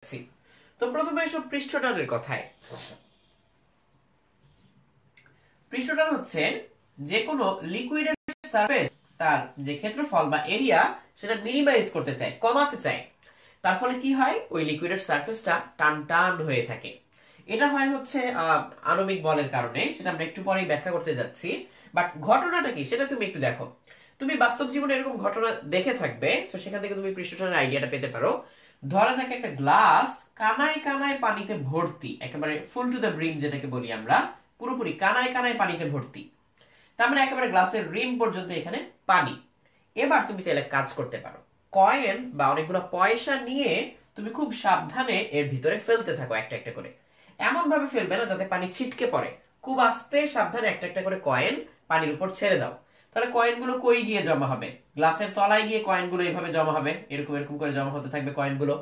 যাচ্ছি। তো প্রথমে এসব পৃষ্ঠটানের কথায়। পৃষ্ঠটান হচ্ছে যে কোনো লিকুইডের সারফেস তার যে ক্ষেত্রফল বা এরিয়া সেটা মিনিমাইজ করতে চায়, কমাতে চায়। তার ফলে কি হয়, ওই লিকুইডের সারফেসটা টান টান হয়ে থাকে। এটা হয় হচ্ছে আণবিক বলের কারণে, সেটা আমরা একটু পরেই ব্যাখ্যা করতে যাচ্ছি। বাট ঘটনাটা কি সেটা তুমি একটু দেখো। তুমি বাস্তব জীবনে এরকম ঘটনা দেখে থাকবে, তো সেখান থেকে তুমি পৃষ্ঠটানের আইডিয়াটা পেতে পারো। ধরা যাক একটা গ্লাস কানায় কানায় পানিতে ভর্তি, একেবারে ফুল টু দ্য ব্রিম যেটাকে বলি আমরা, পুরোপুরি কানায় কানায় পানিতে ভর্তি। তার মানে একেবারে গ্লাসের রিম পর্যন্ত এখানে পানি। এবার তুমি চাইলে কাজ করতে পারো, কয়েন বা অনেকগুলো পয়সা নিয়ে তুমি খুব সাবধানে এর ভিতরে ফেলতে থাকো একটা একটা করে। এমন ভাবে ফেলবে না যাতে পানি ছিটকে পড়ে, খুব আস্তে সাবধানে একটা একটা করে কয়েন পানির উপর ছেড়ে দাও। তাহলে কয়েনগুলো কই গিয়ে জমা হবে? গ্লাসের তলায় গিয়ে কয়েনগুলো এইভাবে জমা হবে, এরকম এরকম করে জমা হতে থাকবে কয়েনগুলো।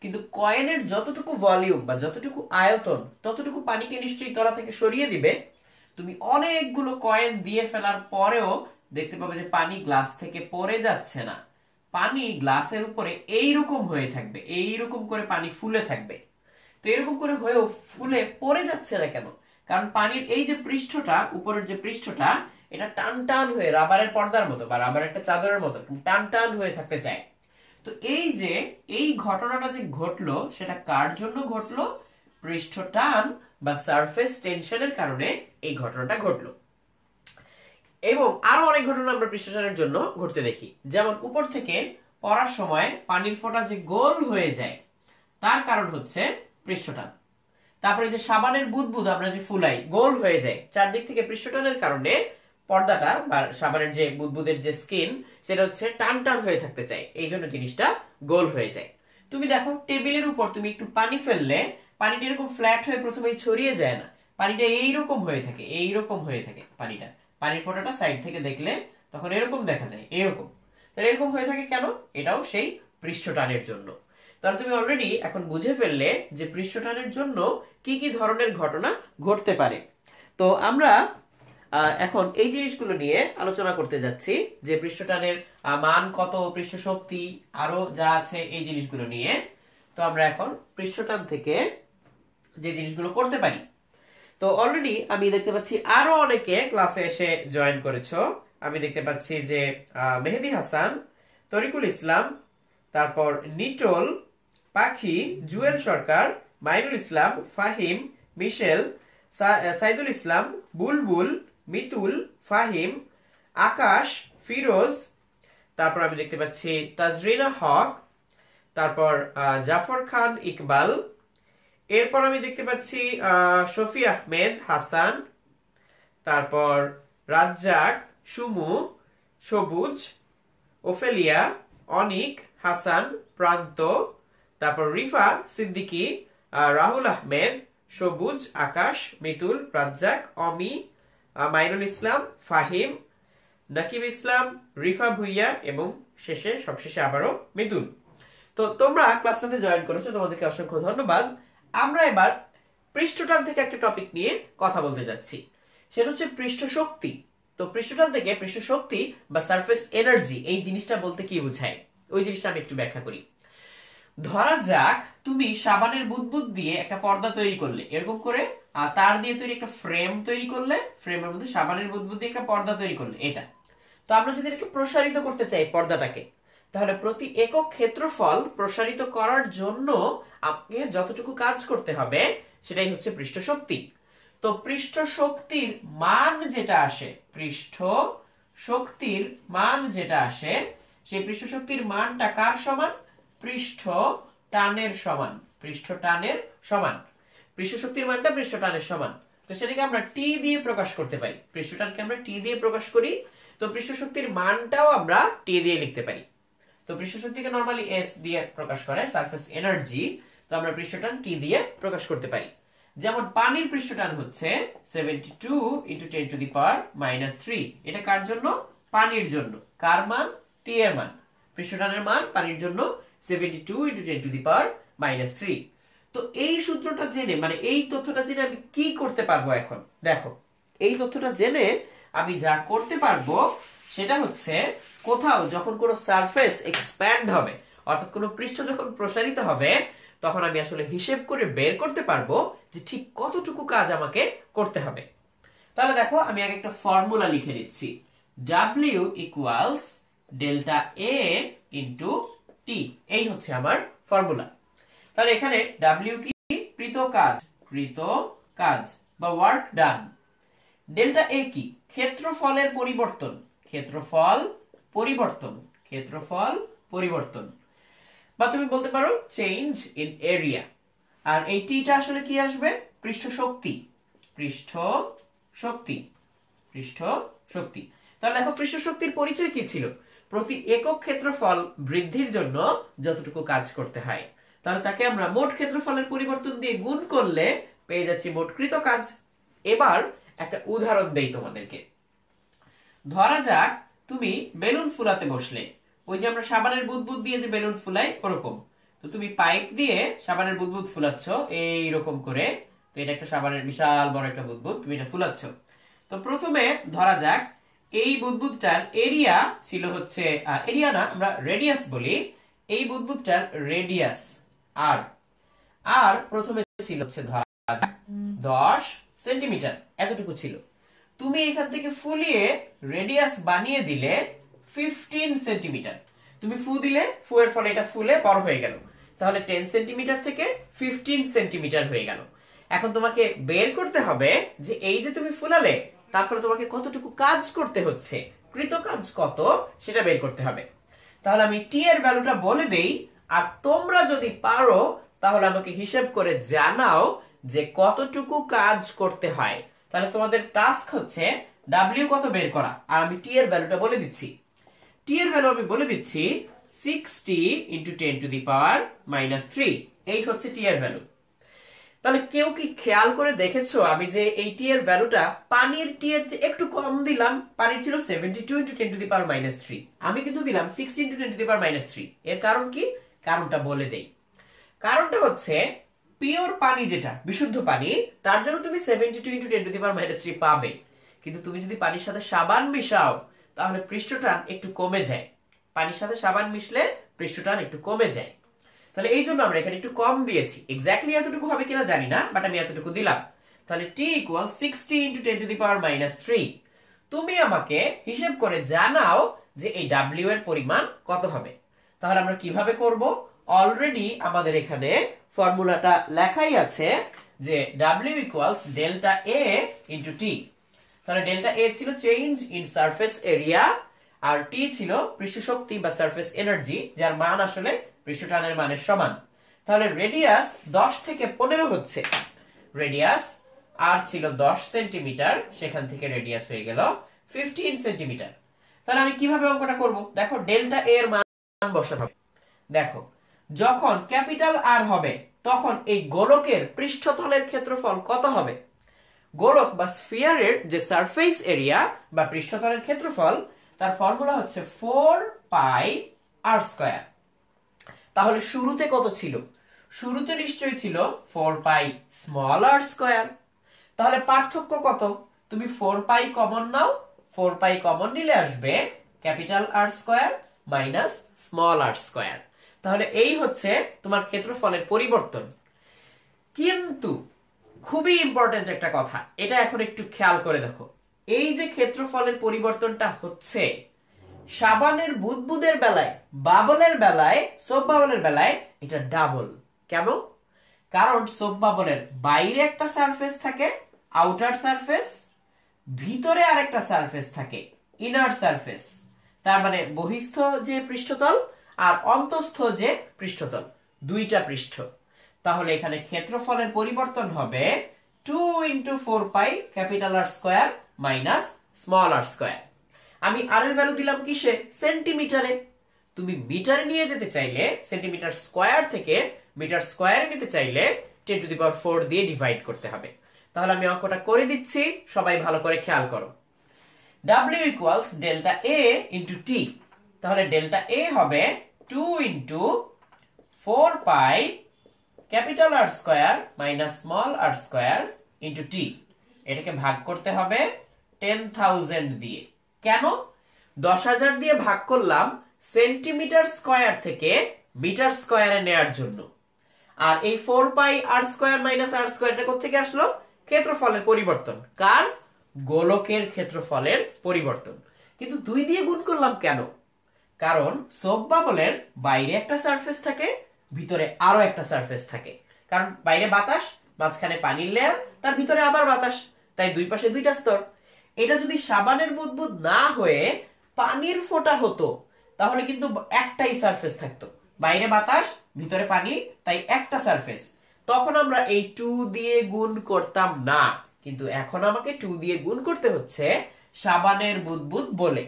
কিন্তু কয়েনের যতটুকু ভলিউম বা যতটুকু আয়তন, ততটুকু পানিকে নিশ্চয়ই তলা থেকে সরিয়ে দিবে। তুমি অনেকগুলো কয়েন দিয়ে ফেলার পরেও দেখতে পাবে যে পানি গ্লাস থেকে পড়ে যাচ্ছে না। পানি গ্লাসের উপরে এইরকম হয়ে থাকবে, এইরকম করে পানি ফুলে থাকবে। তো এরকম করে হয়েও ফুলে পড়ে যাচ্ছে না কেন? কারণ পানির এই যে পৃষ্ঠটা, উপরের যে পৃষ্ঠটা, এটা টান টান হয়ে রাবারের পর্দার মতো বা রাবারের একটা চাদরের মতো টান টান হয়ে থাকতে চায়। তো এই যে এই ঘটনাটা যে ঘটলো, সেটা কার জন্য ঘটলো? পৃষ্ঠ টান বা সারফেস টেনশনের কারণে এই ঘটনাটা ঘটলো। এবং আরো অনেক ঘটনা আমরা পৃষ্ঠটানের জন্য ঘটতে দেখি। যেমন উপর থেকে পড়ার সময় পানির ফোঁটা যে গোল হয়ে যায়, তার কারণ হচ্ছে পৃষ্ঠটান। তারপরে যে সাবানের বুদবুদ আমরা যে ফুলাই গোল হয়ে যায়, চারদিক থেকে পৃষ্ঠটানের কারণে পর্দাটা বা সাবানের যে বুদবুদের যে স্কিন, সেটা হচ্ছে টান টান হয়ে থাকতে চায়, এই জন্য জিনিসটা গোল হয়ে যায়। তুমি দেখো টেবিলের উপর তুমি একটু পানি ফেললে পানিটা এরকম ফ্ল্যাট হয়ে প্রথমেই ছড়িয়ে যায় না, পানিটা এইরকম হয়ে থাকে, এইরকম হয়ে থাকে পানিটা। পানির ফোঁটাটা সাইড থেকে দেখলে তখন এরকম দেখা যায়, এরকম। তাহলে এরকম হয়ে থাকে কেন? এটাও সেই পৃষ্ঠটানের জন্য। তাহলে তুমি অলরেডি এখন বুঝে ফেললে যে পৃষ্ঠটানের জন্য কি কি ধরনের ঘটনা ঘটতে পারে। তো আমরা এখন এই জিনিসগুলো নিয়ে আলোচনা করতে যাচ্ছি, যে পৃষ্ঠটানের মান কত, পৃষ্ঠ শক্তি, আরো যা আছে এই জিনিসগুলো নিয়ে। তো আমরা এখন পৃষ্ঠটান থেকে যে জিনিসগুলো করতে পারি। তো অলরেডি আমি দেখতে পাচ্ছি আরো অনেকে ক্লাসে এসে জয়েন করেছো। আমি দেখতে পাচ্ছি যে মেহেদি হাসান, তরিকুল ইসলাম, তারপর নিটোল, পাখি, জুয়েল সরকার, মাইনুল ইসলাম, ফাহিম, মিশেল, সাইদুল ইসলাম, বুলবুল, মিতুল, ফাহিম, আকাশ, ফিরোজ, তারপর আমি দেখতে পাচ্ছি তাজরিনা হক, তারপর জাফর খান ইকবাল, এরপর আমি দেখতে পাচ্ছি শফি আহমেদ হাসান, তারপর রাজ্জাক, সুমু, সবুজ, ওফেলিয়া, অনিক, হাসান, প্রান্ত, তারপর রিফা সিদ্দিকী, রাহুল আহমেদ, সবুজ, আকাশ, মিতুল, রাজ্জাক, অমি, মাইনুল ইসলাম, ফাহিম, নাকিব ইসলাম, রিফা ভুইয়া এবং সবশেষে আবারও মিতুল। তো তোমরা ক্লাসটাতে জয়েন করেছো, তোমাদেরকে অসংখ্য ধন্যবাদ। আমরা এবার পৃষ্ঠটান থেকে একটা টপিক নিয়ে কথা বলতে যাচ্ছি, সেটা হচ্ছে পৃষ্ঠ শক্তি। তো পৃষ্ঠটান থেকে পৃষ্ঠ শক্তি বা সারফেস এনার্জি এই জিনিসটা বলতে কি বোঝায়, ওই জিনিসটা আমি একটু ব্যাখ্যা করি। ধরা যাক তুমি সাবানের বুদবুদ দিয়ে একটা পর্দা তৈরি করলে, এরকম করে তার দিয়ে তৈরি একটা ফ্রেম তৈরি করলে, ফ্রেমের মধ্যে সাবানের বুদবুদ দিয়ে একটা পর্দা তৈরি করলে, এটা। তো আমরা যদি একটু প্রসারিত করতে চাই পর্দাটাকে, তাহলে প্রতি একক ক্ষেত্রফল প্রসারিত করার জন্য আমাকে যতটুকু কাজ করতে হবে সেটাই হচ্ছে পৃষ্ঠ শক্তি। তো পৃষ্ঠ শক্তির মান যেটা আসে, পৃষ্ঠ শক্তির মান যেটা আসে, সেই পৃষ্ঠ শক্তির মানটা কার সমান? পৃষ্ঠ টানের সমান। পৃষ্ঠ টানের সমান, পৃষ্ঠ শক্তির মানটা পৃষ্ঠ টানের সমান। তো সেটাকে আমরা টি দিয়ে প্রকাশ করতে পারি, পৃষ্ঠটানকে আমরা টি দিয়ে প্রকাশ করি। তো পৃষ্ঠ শক্তির মানটাও আমরা টি দিয়ে লিখতে পারি। তো পৃষ্ঠ শক্তিকে নরমালি এস দিয়ে প্রকাশ করে, সারফেস এনার্জি। তো আমরা পৃষ্ঠটান টি দিয়ে প্রকাশ করতে পারি। যেমন পানির পৃষ্ঠটান হচ্ছে 72 × 10⁻³ এটা কার জন্য? পানির জন্য। কার মান? টি এর মান। পৃষ্ঠটানের মান পানির জন্য 72 × 10⁻³ তো এই সূত্রটা জেনে, মানে এই তথ্যটা জেনে আমি কি করতে পারবো এখন? দেখো, এই তথ্যটা জেনে আমি যা করতে পারবো সেটা হচ্ছে, কোথাও যখন কোনো সারফেস এক্সপ্যান্ড হবে, অর্থাৎ কোনো পৃষ্ঠ যখন প্রসারিত হবে, তখন আমি আসলে হিসেব করে বের করতে পারবো যে ঠিক কতটুকু কাজ আমাকে করতে হবে। তাহলে দেখো আমি আগে একটা ফর্মুলা লিখে দিচ্ছি। W equals delta A into T, এই হচ্ছে আমার ফর্মুলা। তাহলে এখানে W কি? কৃত কাজ, কৃত কাজ বা ওয়ার্ক ডান। ডেল্টা এ কি? ক্ষেত্রফলের পরিবর্তন, ক্ষেত্রফল পরিবর্তন, ক্ষেত্রফল পরিবর্তন, বা তুমি বলতে পারো চেঞ্জ ইন এরিয়া। আর এই টিটা আসলে কি আসবে? পৃষ্ঠ শক্তি, পৃষ্ঠ শক্তি, পৃষ্ঠ শক্তি। তাহলে দেখো পৃষ্ঠ শক্তির পরিচয় কি ছিল? প্রতি একক ক্ষেত্রফল বৃদ্ধির জন্য যতটুকু কাজ করতে হয়, তাহলে তাকে আমরা মোট ক্ষেত্রফলের পরিবর্তন দিয়ে গুণ করলে পেয়ে যাচ্ছি মোট কৃত কাজ। এবার একটা উদাহরণ দেই তোমাদেরকে। ধরা যাক তুমি বেলুন ফুলাতে বসলে, ওই যে আমরা সাবানের বুদবুদ দিয়ে যে বেলুন ফুলাই ওরকম। তো তুমি পাইপ দিয়ে সাবানের বুদবুদ ফুলাচ্ছ এইরকম করে। তো এটা একটা সাবানের বিশাল বড় একটা বুদবুদ, তুমি এটা ফুলাচ্ছ। তো প্রথমে ধরা যাক এই বুদবুদটার এরিয়া ছিল হচ্ছে, এরিয়া না, আমরা রেডিয়াস বলি। এই বুদবুদটার রেডিয়াস আর আর প্রথমে ছিল হচ্ছে ধরা যাক 10 সেন্টিমিটার, এতটুকু ছিল। তুমি এখান থেকে ফুলিয়ে রেডিয়াস বানিয়ে দিলে 15 সেন্টিমিটার। তুমি ফু দিলে, ফু এর ফলে এটা ফুলে বড় হয়ে গেল। তাহলে 10 সেন্টিমিটার থেকে 15 সেন্টিমিটার হয়ে গেল। এখন তোমাকে বের করতে হবে যে এই যে তুমি ফুলালে তারপরে তোমাকে কতটুকু কাজ করতে হচ্ছে, কৃত কাজ কত সেটা বের করতে হবে। তাহলে আমি টি এর ভ্যালুটা বলে দেই, আর তোমরা যদি পারো তাহলে আমাকে হিসেব করে জানাও যে কতটুকু কাজ করতে হয়। তাহলে তোমাদের টাস্ক হচ্ছে W কত বের করা, আর আমি টি এর ভ্যালুটা বলে দিচ্ছি। টি এর ভ্যালু আমি বলে দিচ্ছি 60 ইন্টু 10 টু দি পাওয়ার -3, এই হচ্ছে টি এর ভ্যালু। তাহলে কেউ কি খেয়াল করে দেখেছো আমি যে এই টি এর ভ্যালুটা পানির টি এর চেয়ে একটু কম দিলাম? পানির ছিল 72 ইন্টু 10 টু দি পাওয়ার -3, আমি কিন্তু দিলাম 60 ইন্টু 10 টু দি পাওয়ার -3। এর কারণ কি? কারণটা বলে দেই। কারণটা হচ্ছে পিওর পানি, যেটা বিশুদ্ধ পানি, তার জন্য তুমি 72 ইন্টু 10 টু দি পাওয়ার -3 পাবে। কিন্তু তুমি যদি পানির সাথে সাবান মিশাও তাহলে পৃষ্ঠটান একটু কমে যায়। পানির সাথে সাবান মিশলে পৃষ্ঠটান একটু কমে যায়। তাহলে এই জন্য আমরা এখানে একটু কম দিয়েছি। এক্স্যাক্টলি এতটুকু হবে কিনা জানি না, বাট আমি এতটুকু দিলাম। তাহলে t equal 60 into 10 to the power -3। তুমি আমাকে হিসেব করে জানাও যে এই w এর পরিমাণ কত হবে। তাহলে আমরা কিভাবে করব? অলরেডি আমাদের এখানে ফর্মুলাটা লেখাই আছে যে w equals delta a into t। তাহলে ডেল্টা a ছিল চেঞ্জ ইন সারফেস এরিয়া, আর t ছিল পৃষ্ঠ শক্তি বা সারফেস এনার্জি, যার মান আসলে পৃষ্ঠটানের মানের সমান। তাহলে রেডিয়াস 10 থেকে 15 হচ্ছে রেডিয়াস, আর ছিল 10 সেন্টিমিটার, সেখান থেকে রেডিয়াস হয়ে গেল 15 সেন্টিমিটার। তাহলে আমি কিভাবে অঙ্কটা করব? দেখো ডেল্টা এর মান বসাতে হবে। দেখো যখন ক্যাপিটাল আর হবে তখন এই গোলকের পৃষ্ঠতলের ক্ষেত্রফল কত হবে? গোলক বা স্ফিয়ারের যে সারফেস এরিয়া বা পৃষ্ঠতলের ক্ষেত্রফল, তার ফর্মুলা হচ্ছে 4 পাই আর স্কয়ার। তাহলে শুরুতে কত ছিল? শুরুতে নিশ্চয়ই ছিল 4 পাই স্মল আর স্কয়ার। তাহলে পার্থক্য কত? তুমি 4 পাই কমন নাও, 4 পাই কমন নিলে আসবে capital R square minus small R square. তাহলে এই হচ্ছে তোমার ক্ষেত্রফলের পরিবর্তন। কিন্তু খুবই ইম্পর্টেন্ট একটা কথা, এটা এখন একটু খেয়াল করে দেখো। এই যে ক্ষেত্রফলের পরিবর্তনটা হচ্ছে, সাবানের বুদবুদের বেলায়, বাবলের বেলায়, সোপ বাবলের বেলায় এটা ডাবল। কেন? কারণ সোপ বাবলের বাইরে একটা সারফেস থাকে আউটার সারফেস, ভিতরে আরেকটা সারফেস থাকে ইনার সারফেস। তার মানে বহিস্থ যে পৃষ্ঠতল আর অন্তঃস্থ যে পৃষ্ঠতল, দুইটা পৃষ্ঠ। তাহলে এখানে ক্ষেত্রফলের পরিবর্তন হবে 2 into 4 pi capital R square minus small R square. আমি আর এর ভ্যালু দিলাম কিসে? সেন্টিমিটারে। তুমি মিটারে নিয়ে যেতে চাইলে সেন্টিমিটার স্কয়ার থেকে মিটার স্কয়ারে নিতে চাইলে 10 টু দি পাওয়ার 4 দিয়ে ডিভাইড করতে হবে। তাহলে আমি অঙ্কটা করে দিচ্ছি, সবাই ভালো করে খেয়াল করো। w equals delta a into t। তাহলে ডেল্টা a হবে 2 into 4 pi capital R square minus small R square into t। এটাকে ভাগ করতে হবে 10,000 দিয়ে। কেন? 10,000 দিয়ে ভাগ করলাম সেন্টিমিটার স্কয়ার থেকে মিটার স্কয়ারে নেয়ার জন্য। আর এই 4 পাই আর স্কয়ার মাইনাস আর স্কয়ার এটা কোথা থেকে আসলো? ক্ষেত্রফলের পরিবর্তন। কার? গোলকের ক্ষেত্রফলের পরিবর্তন। কিন্তু 2 দিয়ে গুণ করলাম কেন? কারণ সোপ বাবলের বাইরে একটা সারফেস থাকে, ভিতরে আরো একটা সারফেস থাকে। কারণ বাইরে বাতাস, মাঝখানে পানির লেয়ার, তার ভিতরে আবার বাতাস, তাই দুই পাশে দুইটা স্তর। এটা যদি সাবানের বুদবুদ না হয়ে পানির ফোঁটা হতো তাহলে কিন্তু একটাই সারফেস থাকতো, বাইরে বাতাস, ভিতরে পানি, তাই একটা সারফেস। তখন আমরা এই 2 দিয়ে গুণ করতাম না, কিন্তু এখন আমাকে 2 দিয়ে গুণ করতে হচ্ছে সাবানের বুদবুদ বলে।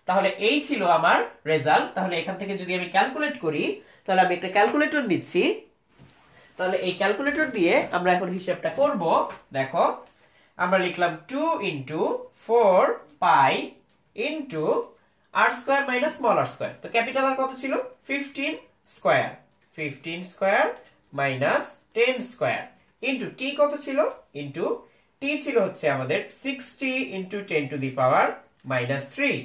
তাহলে এই ছিল আমার রেজাল্ট। তাহলে এখান থেকে যদি আমি ক্যালকুলেট করি, তাহলে আমি একটা ক্যালকুলেটর নিচ্ছি। তাহলে এই ক্যালকুলেটর দিয়ে আমরা এখন হিসাবটা করব। দেখো, আমরা লিখলাম 2 into 4 pi into R square minus small R square. তো ক্যাপিটাল আর কত ছিল? 15 square. 15 square minus 10 square into T কত ছিল? ইন্টু টি ছিল হচ্ছে আমাদের 60 into 10 to the power minus 3।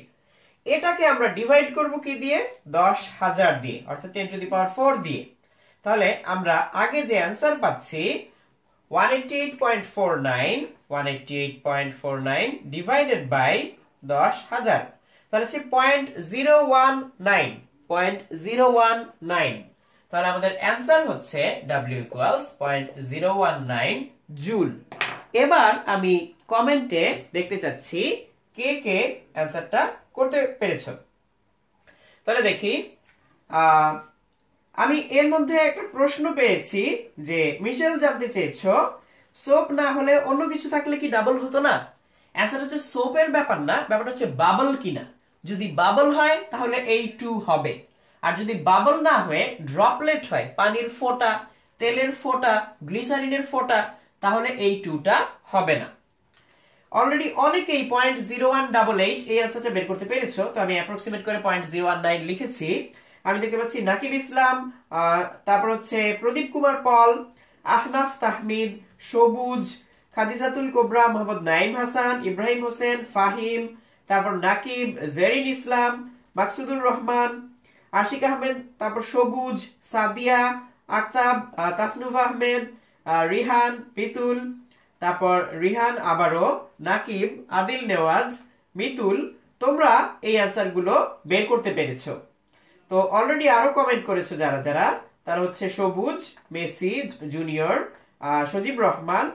এটাকে আমরা ডিভাইড করব কি দিয়ে? 10,000 দিয়ে, অর্থাৎ 10 টু দি পাওয়ার 4 দিয়ে। তাহলে আমরা আগে যে অ্যানসার পাচ্ছি 188.49 ডিভাইডেড বাই 10,000, তাহলে হচ্ছে 0.019। তাহলে আমাদের অ্যানসার হচ্ছে W ইকুয়ালস 0.019 জুল। এবার আমি কমেন্টে দেখতে চাচ্ছি কে কে অ্যানসারটা করতে পেরেছো। তাহলে দেখি, আমি এর মধ্যে একটা প্রশ্ন পেয়েছি যে মিশেল জানতে চেয়েছো সোপ না হলে অন্য কিছু থাকলে কি ডাবল হতো না? অ্যানসার হচ্ছে সোপের ব্যাপার না, ব্যাপারটা হচ্ছে বাবল কিনা। যদি বাবল হয় তাহলে এই 2 হবে, আর যদি বাবল না হয়ে ড্রপলেট হয়, পানির ফোঁটা, তেলের ফোঁটা, গ্লিসারিনের ফোঁটা, তাহলে এই 2টা হবে না। অলরেডি অনেকেই 0.0188 এই অ্যানসারটা বের করতে পেরেছো। তো আমি অ্যাপ্রক্সিমেট করে 0.019 লিখেছি। আমি দেখতে পাচ্ছি নাকিব ইসলাম, তারপর হচ্ছে প্রদীপ কুমার পল, আহনাফ তাহমিদ, সবুজ, খাদিজাতুল কোবরা, মোহাম্মদ নাইম হাসান, ইব্রাহিম হোসেন, ফাহিম, তারপর নাকিব, জেরিন ইসলাম, মাকসুদুর রহমান, আশিক আহমেদ, তারপর সবুজ, সাদিয়া আক্তাব, তাসনুভ আহমেদ, রিহান, মিতুল, তারপর রিহান, আবারও নাকিব, আদিল নেওয়াজ, মিতুল, তোমরা এই অ্যানসার গুলো বের করতে পেরেছো। তো অলরেডি আরো কমেন্ট করেছো যারা যারা, তারা হচ্ছে সবুজ, মেসি জুনিয়র, সজীব রহমান,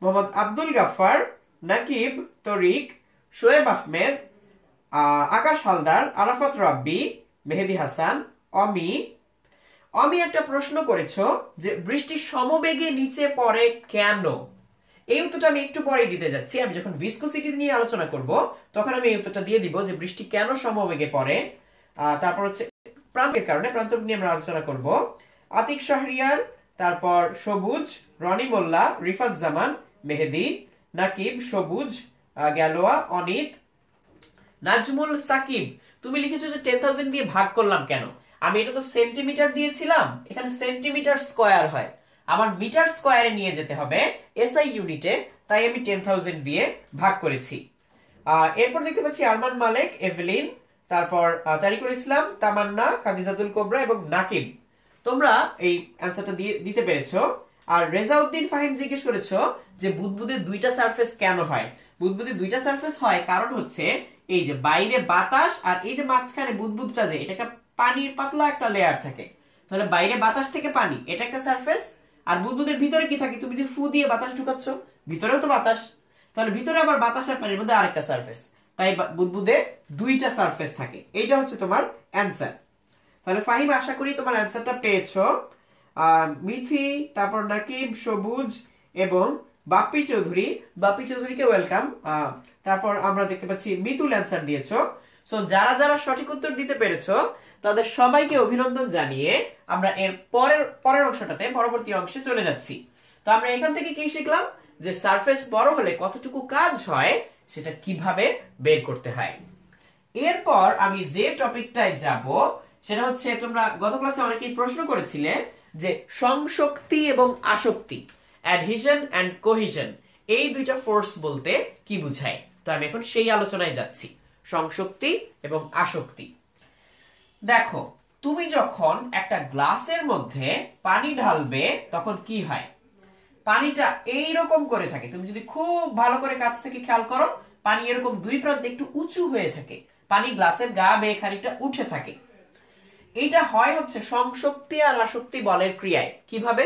মোহাম্মদ আব্দুল গাফফার, নাকিব, তরিক, শোয়েব আহমেদ, আকাশ হালদার, আরাফাত রাব্বি, মেহেদি হাসান, অমি। অমি একটা প্রশ্ন করেছো যে বৃষ্টি সমবেগে নিচে পড়ে কেন? এই উত্তরটা আমি একটু পরেই দিতে যাচ্ছি। আমি যখন ভিসকোসিটি নিয়ে আলোচনা করব তখন আমি এই উত্তরটা দিয়ে দিব যে বৃষ্টি কেন সমবেগে পড়ে। তারপর হচ্ছে প্রান্তের কারণে, প্রান্ত নিয়ে আমরা আলোচনা করব। আতিক শাহরিয়ার, তারপর সবুজ, রনি মোল্লা, রিফাত জামান, মেহেদি, নাকিব, সবুজ, গ্যালোয়া, অনিত, নাজমুল সাকিব। তুমি লিখেছো যে 10,000 দিয়ে ভাগ করলাম কেন? আমি এটা তো সেন্টিমিটার দিয়েছিলাম, এখানে সেন্টিমিটার স্কয়ার হয়, আমার মিটার স্কয়ারে নিয়ে যেতে হবে এসআই ইউনিটে, তাই আমি 10,000 দিয়ে ভাগ করেছি। এরপর দেখতে পাচ্ছি আরমান মালেক, এভলিন, তারপর তারিকুল ইসলাম, তামান্না, খাদিজাতুল কোবরা এবং নাকিব। তোমরা এই অ্যানসারটা দিতে পেরেছো। আর রেজাউদ্দিন ফাহিম জিজ্ঞেস করেছো যে বুদবুদের দুইটা সারফেস কেন হয়? বুদবুদের দুইটা সারফেস হয় কারণ হচ্ছে এই যে বাইরে বাতাস আর এই যে মাঝখানে বুদবুদটা, যে এটা একটা পানির পাতলা একটা লেয়ার থাকে, তাহলে বাইরে বাতাস থেকে পানি, এটা একটা সারফেস। আর বুদবুদের ভিতরে কি থাকে? তুমি যে ফু দিয়ে বাতাস ঢুকাচ্ছ, ভিতরেও তো বাতাস, তাহলে ভিতরে আবার বাতাস আর পানির মধ্যে আরেকটা সারফেস, তাই বুদবুদে দুইটা সারফেস থাকে। এইটা হচ্ছে তোমার অ্যানসার। তাহলে ফাহিম, আশা করি তোমার অ্যানসারটা পেয়েছো। মিথি, তারপর নাকিব, সবুজ এবং বাপ্পি চৌধুরী, বাপ্পি চৌধুরীকে ওয়েলকাম। তারপর আমরা দেখতে পাচ্ছি মিতুল অ্যানসার দিয়েছো। সো যারা যারা সঠিক উত্তর দিতে পেরেছো তাদের সবাইকে অভিনন্দন জানিয়ে আমরা এর পরের অংশটাতে, পরবর্তী অংশে চলে যাচ্ছি। তো আমরা এখান থেকে কি শিখলাম? যে সারফেস বড় হলে কতটুকু কাজ হয় সেটা কিভাবে বের করতে হয়। এরপর আমি যে টপিকটায় যাব সেটা হচ্ছে, তোমরা গত ক্লাসে অনেকেই প্রশ্ন করেছিলে যে সংশক্তি এবং আসক্তি, অ্যাডহিশন এন্ড কোহিশন, এই দুইটা ফোর্স বলতে কি বোঝায়। তো আমি এখন সেই আলোচনায় যাচ্ছি, সংশক্তি এবং আসক্তি। দেখো, তুমি যখন একটা গ্লাসের মধ্যে পানি ঢালবে তখন কি হয়, পানিটা এইরকম করে থাকে। তুমি যদি খুব ভালো করে কাছ থেকে খেয়াল করো, পানি এরকম দুই প্রান্তে একটু উঁচু হয়ে থাকে, পানি গ্লাসের গা বেয়ে খানিকটা উঠে থাকে। এটা হয় হচ্ছে সংশক্তি আর আসক্তি বলের ক্রিয়ায়। কিভাবে?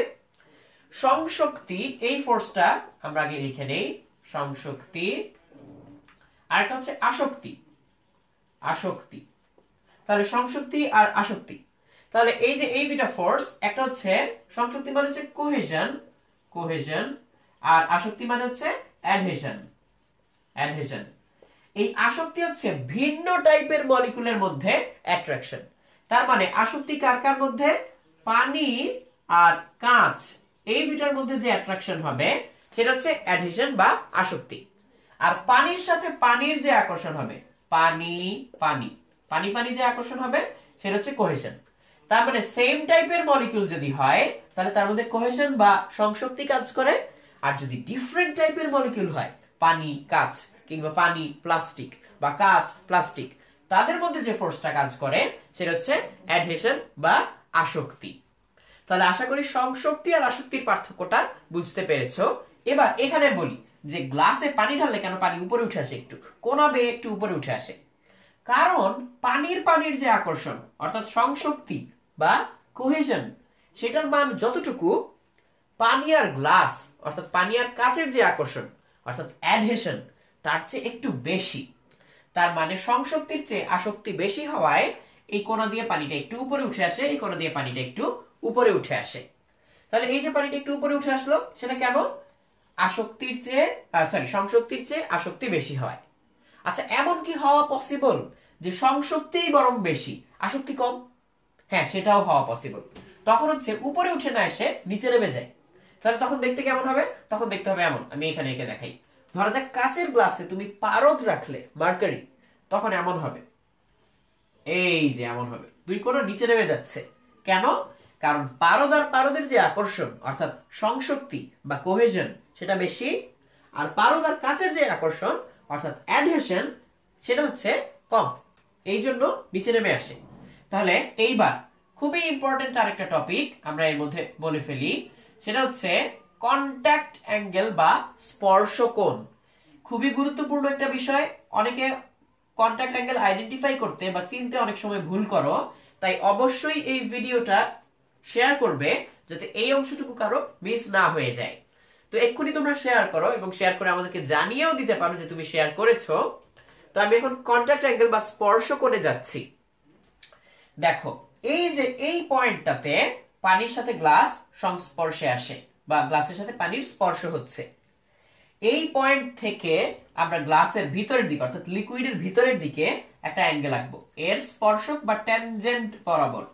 সংশক্তি, এই ফোর্সটা আমরা আগে লিখে নেই, সংশক্তি, আর একটা হচ্ছে আসক্তি। আসক্তি, তাহলে সংশক্তি আর আসক্তি, তাহলে এই যে এই দুইটা ফোর্স, একটা হচ্ছে সংশক্তি মানে হচ্ছে কোহেশন, কোহেশন, আর আসক্তি মানে হচ্ছে অ্যাডহেশন, অ্যাডহেশন। এই আসক্তি হচ্ছে ভিন্ন টাইপের মলিকুলের মধ্যে অ্যাট্রাকশন। তার মানে আসক্তি কার কার মধ্যে? পানি আর কাঁচ, এই দুইটার মধ্যে যে অ্যাট্রাকশন হবে সেটা হচ্ছে অ্যাডহেশন বা আসক্তি। আর পানির সাথে পানির যে আকর্ষণ হবে, পানি পানি পানি পানি যে আকর্ষণ হবে সেটা হচ্ছে কোহেশন। তার মানে সেম টাইপের মলিকিউল যদি হয় তাহলে তার মধ্যে কোহেশন বা সংশক্তি কাজ করে। আর যদি ডিফারেন্ট টাইপের মলিকিউল হয়, পানি কাঁচ কিংবা পানি প্লাস্টিক বা কাঁচ প্লাস্টিক, তাদের মধ্যে যে ফোর্সটা কাজ করে সেটা হচ্ছে অ্যাডহেশন বা আসক্তি। তাহলে আশা করি সংশক্তি আর আসক্তির পার্থক্যটা বুঝতে পেরেছো। এবার এখানে বলি যে গ্লাসে পানি ঢাললে কেন পানি উপরে উঠে আসে, একটু কোনা বেয়ে একটু উপরে উঠে আসে? কারণ পানির যে আকর্ষণ অর্থাৎ সংশক্তি বা কোহেশন, সেটার মান যতটুকু পানি আর গ্লাস অর্থাৎ পানি আর কাচের যে আকর্ষণ অর্থাৎ অ্যাডহেশন, তার চেয়ে একটু বেশি। তার মানে সংশক্তির চেয়ে আসক্তি বেশি হওয়ায় এই কোণা দিয়ে পানিটা একটু উপরে উঠে আসে, এই কোণা দিয়ে পানিটা একটু উপরে উঠে আসে। তাহলে এই যে পানিটা একটু উপরে উঠে আসলো, সেটা কেন? আসক্তির চেয়ে সংশক্তির চেয়ে আসক্তি বেশি হয়। আচ্ছা, এমন কি হওয়া পসিবল যে সংশক্তিই বরং বেশি, আসক্তি কম? হ্যাঁ, সেটাও হওয়া পসিবল। তখন হচ্ছে উপরে উঠে না এসে নিচে নেমে যায়। তাহলে তখন দেখতে কেমন হবে? তখন দেখতে হবে এমন, আমি এখানে এঁকে দেখাই। ধরা যাক কাচের গ্লাসে তুমি পারদ রাখলে, মার্কারি, তখন এমন হবে, এই যে এমন হবে, দুই কোণা নিচে নেমে যাচ্ছে। কেন? কারণ পারদ আর পারদের যে আকর্ষণ অর্থাৎ সংশক্তি বা কোহেশন সেটা বেশি, আর পারদ আর কাচের যে আকর্ষণ অর্থাৎ অ্যাডহেশন সেটা হচ্ছে কম, এই জন্য নিচে নেমে আসে। তাহলে এইবার খুবই ইম্পর্টেন্ট আরেকটা টপিক আমরা এর মধ্যে বলে ফেলি, সেটা হচ্ছে কন্ট্যাক্ট অ্যাঙ্গেল বা স্পর্শ কোণ। খুবই গুরুত্বপূর্ণ একটা বিষয়। অনেকে কন্ট্যাক্ট অ্যাঙ্গেল আইডেন্টিফাই করতে বা চিনতে অনেক সময় ভুল করো, তাই অবশ্যই এই ভিডিওটা শেয়ার করবে যাতে এই অংশটুকু কারো মিস না হয়ে যায়। তো এক্ষুনি তোমরা শেয়ার করো এবং শেয়ার করে আমাদেরকে জানিয়েও দিতে পারো যে তুমি শেয়ার করেছো। তো আমি এখন কন্ট্যাক্ট অ্যাঙ্গেল বা স্পর্শ কোণে যাচ্ছি। দেখো, এই যে এই পয়েন্টটাতে পানির সাথে গ্লাস সংস্পর্শে আসে বা গ্লাসের সাথে পানির স্পর্শ হচ্ছে। এই পয়েন্ট থেকে আমরা গ্লাসের ভিতরের দিকে অর্থাৎ লিকুইডের ভিতরের দিকে একটা অ্যাঙ্গেল আঁকবো এর স্পর্শক বা ট্যানজেন্ট বরাবর,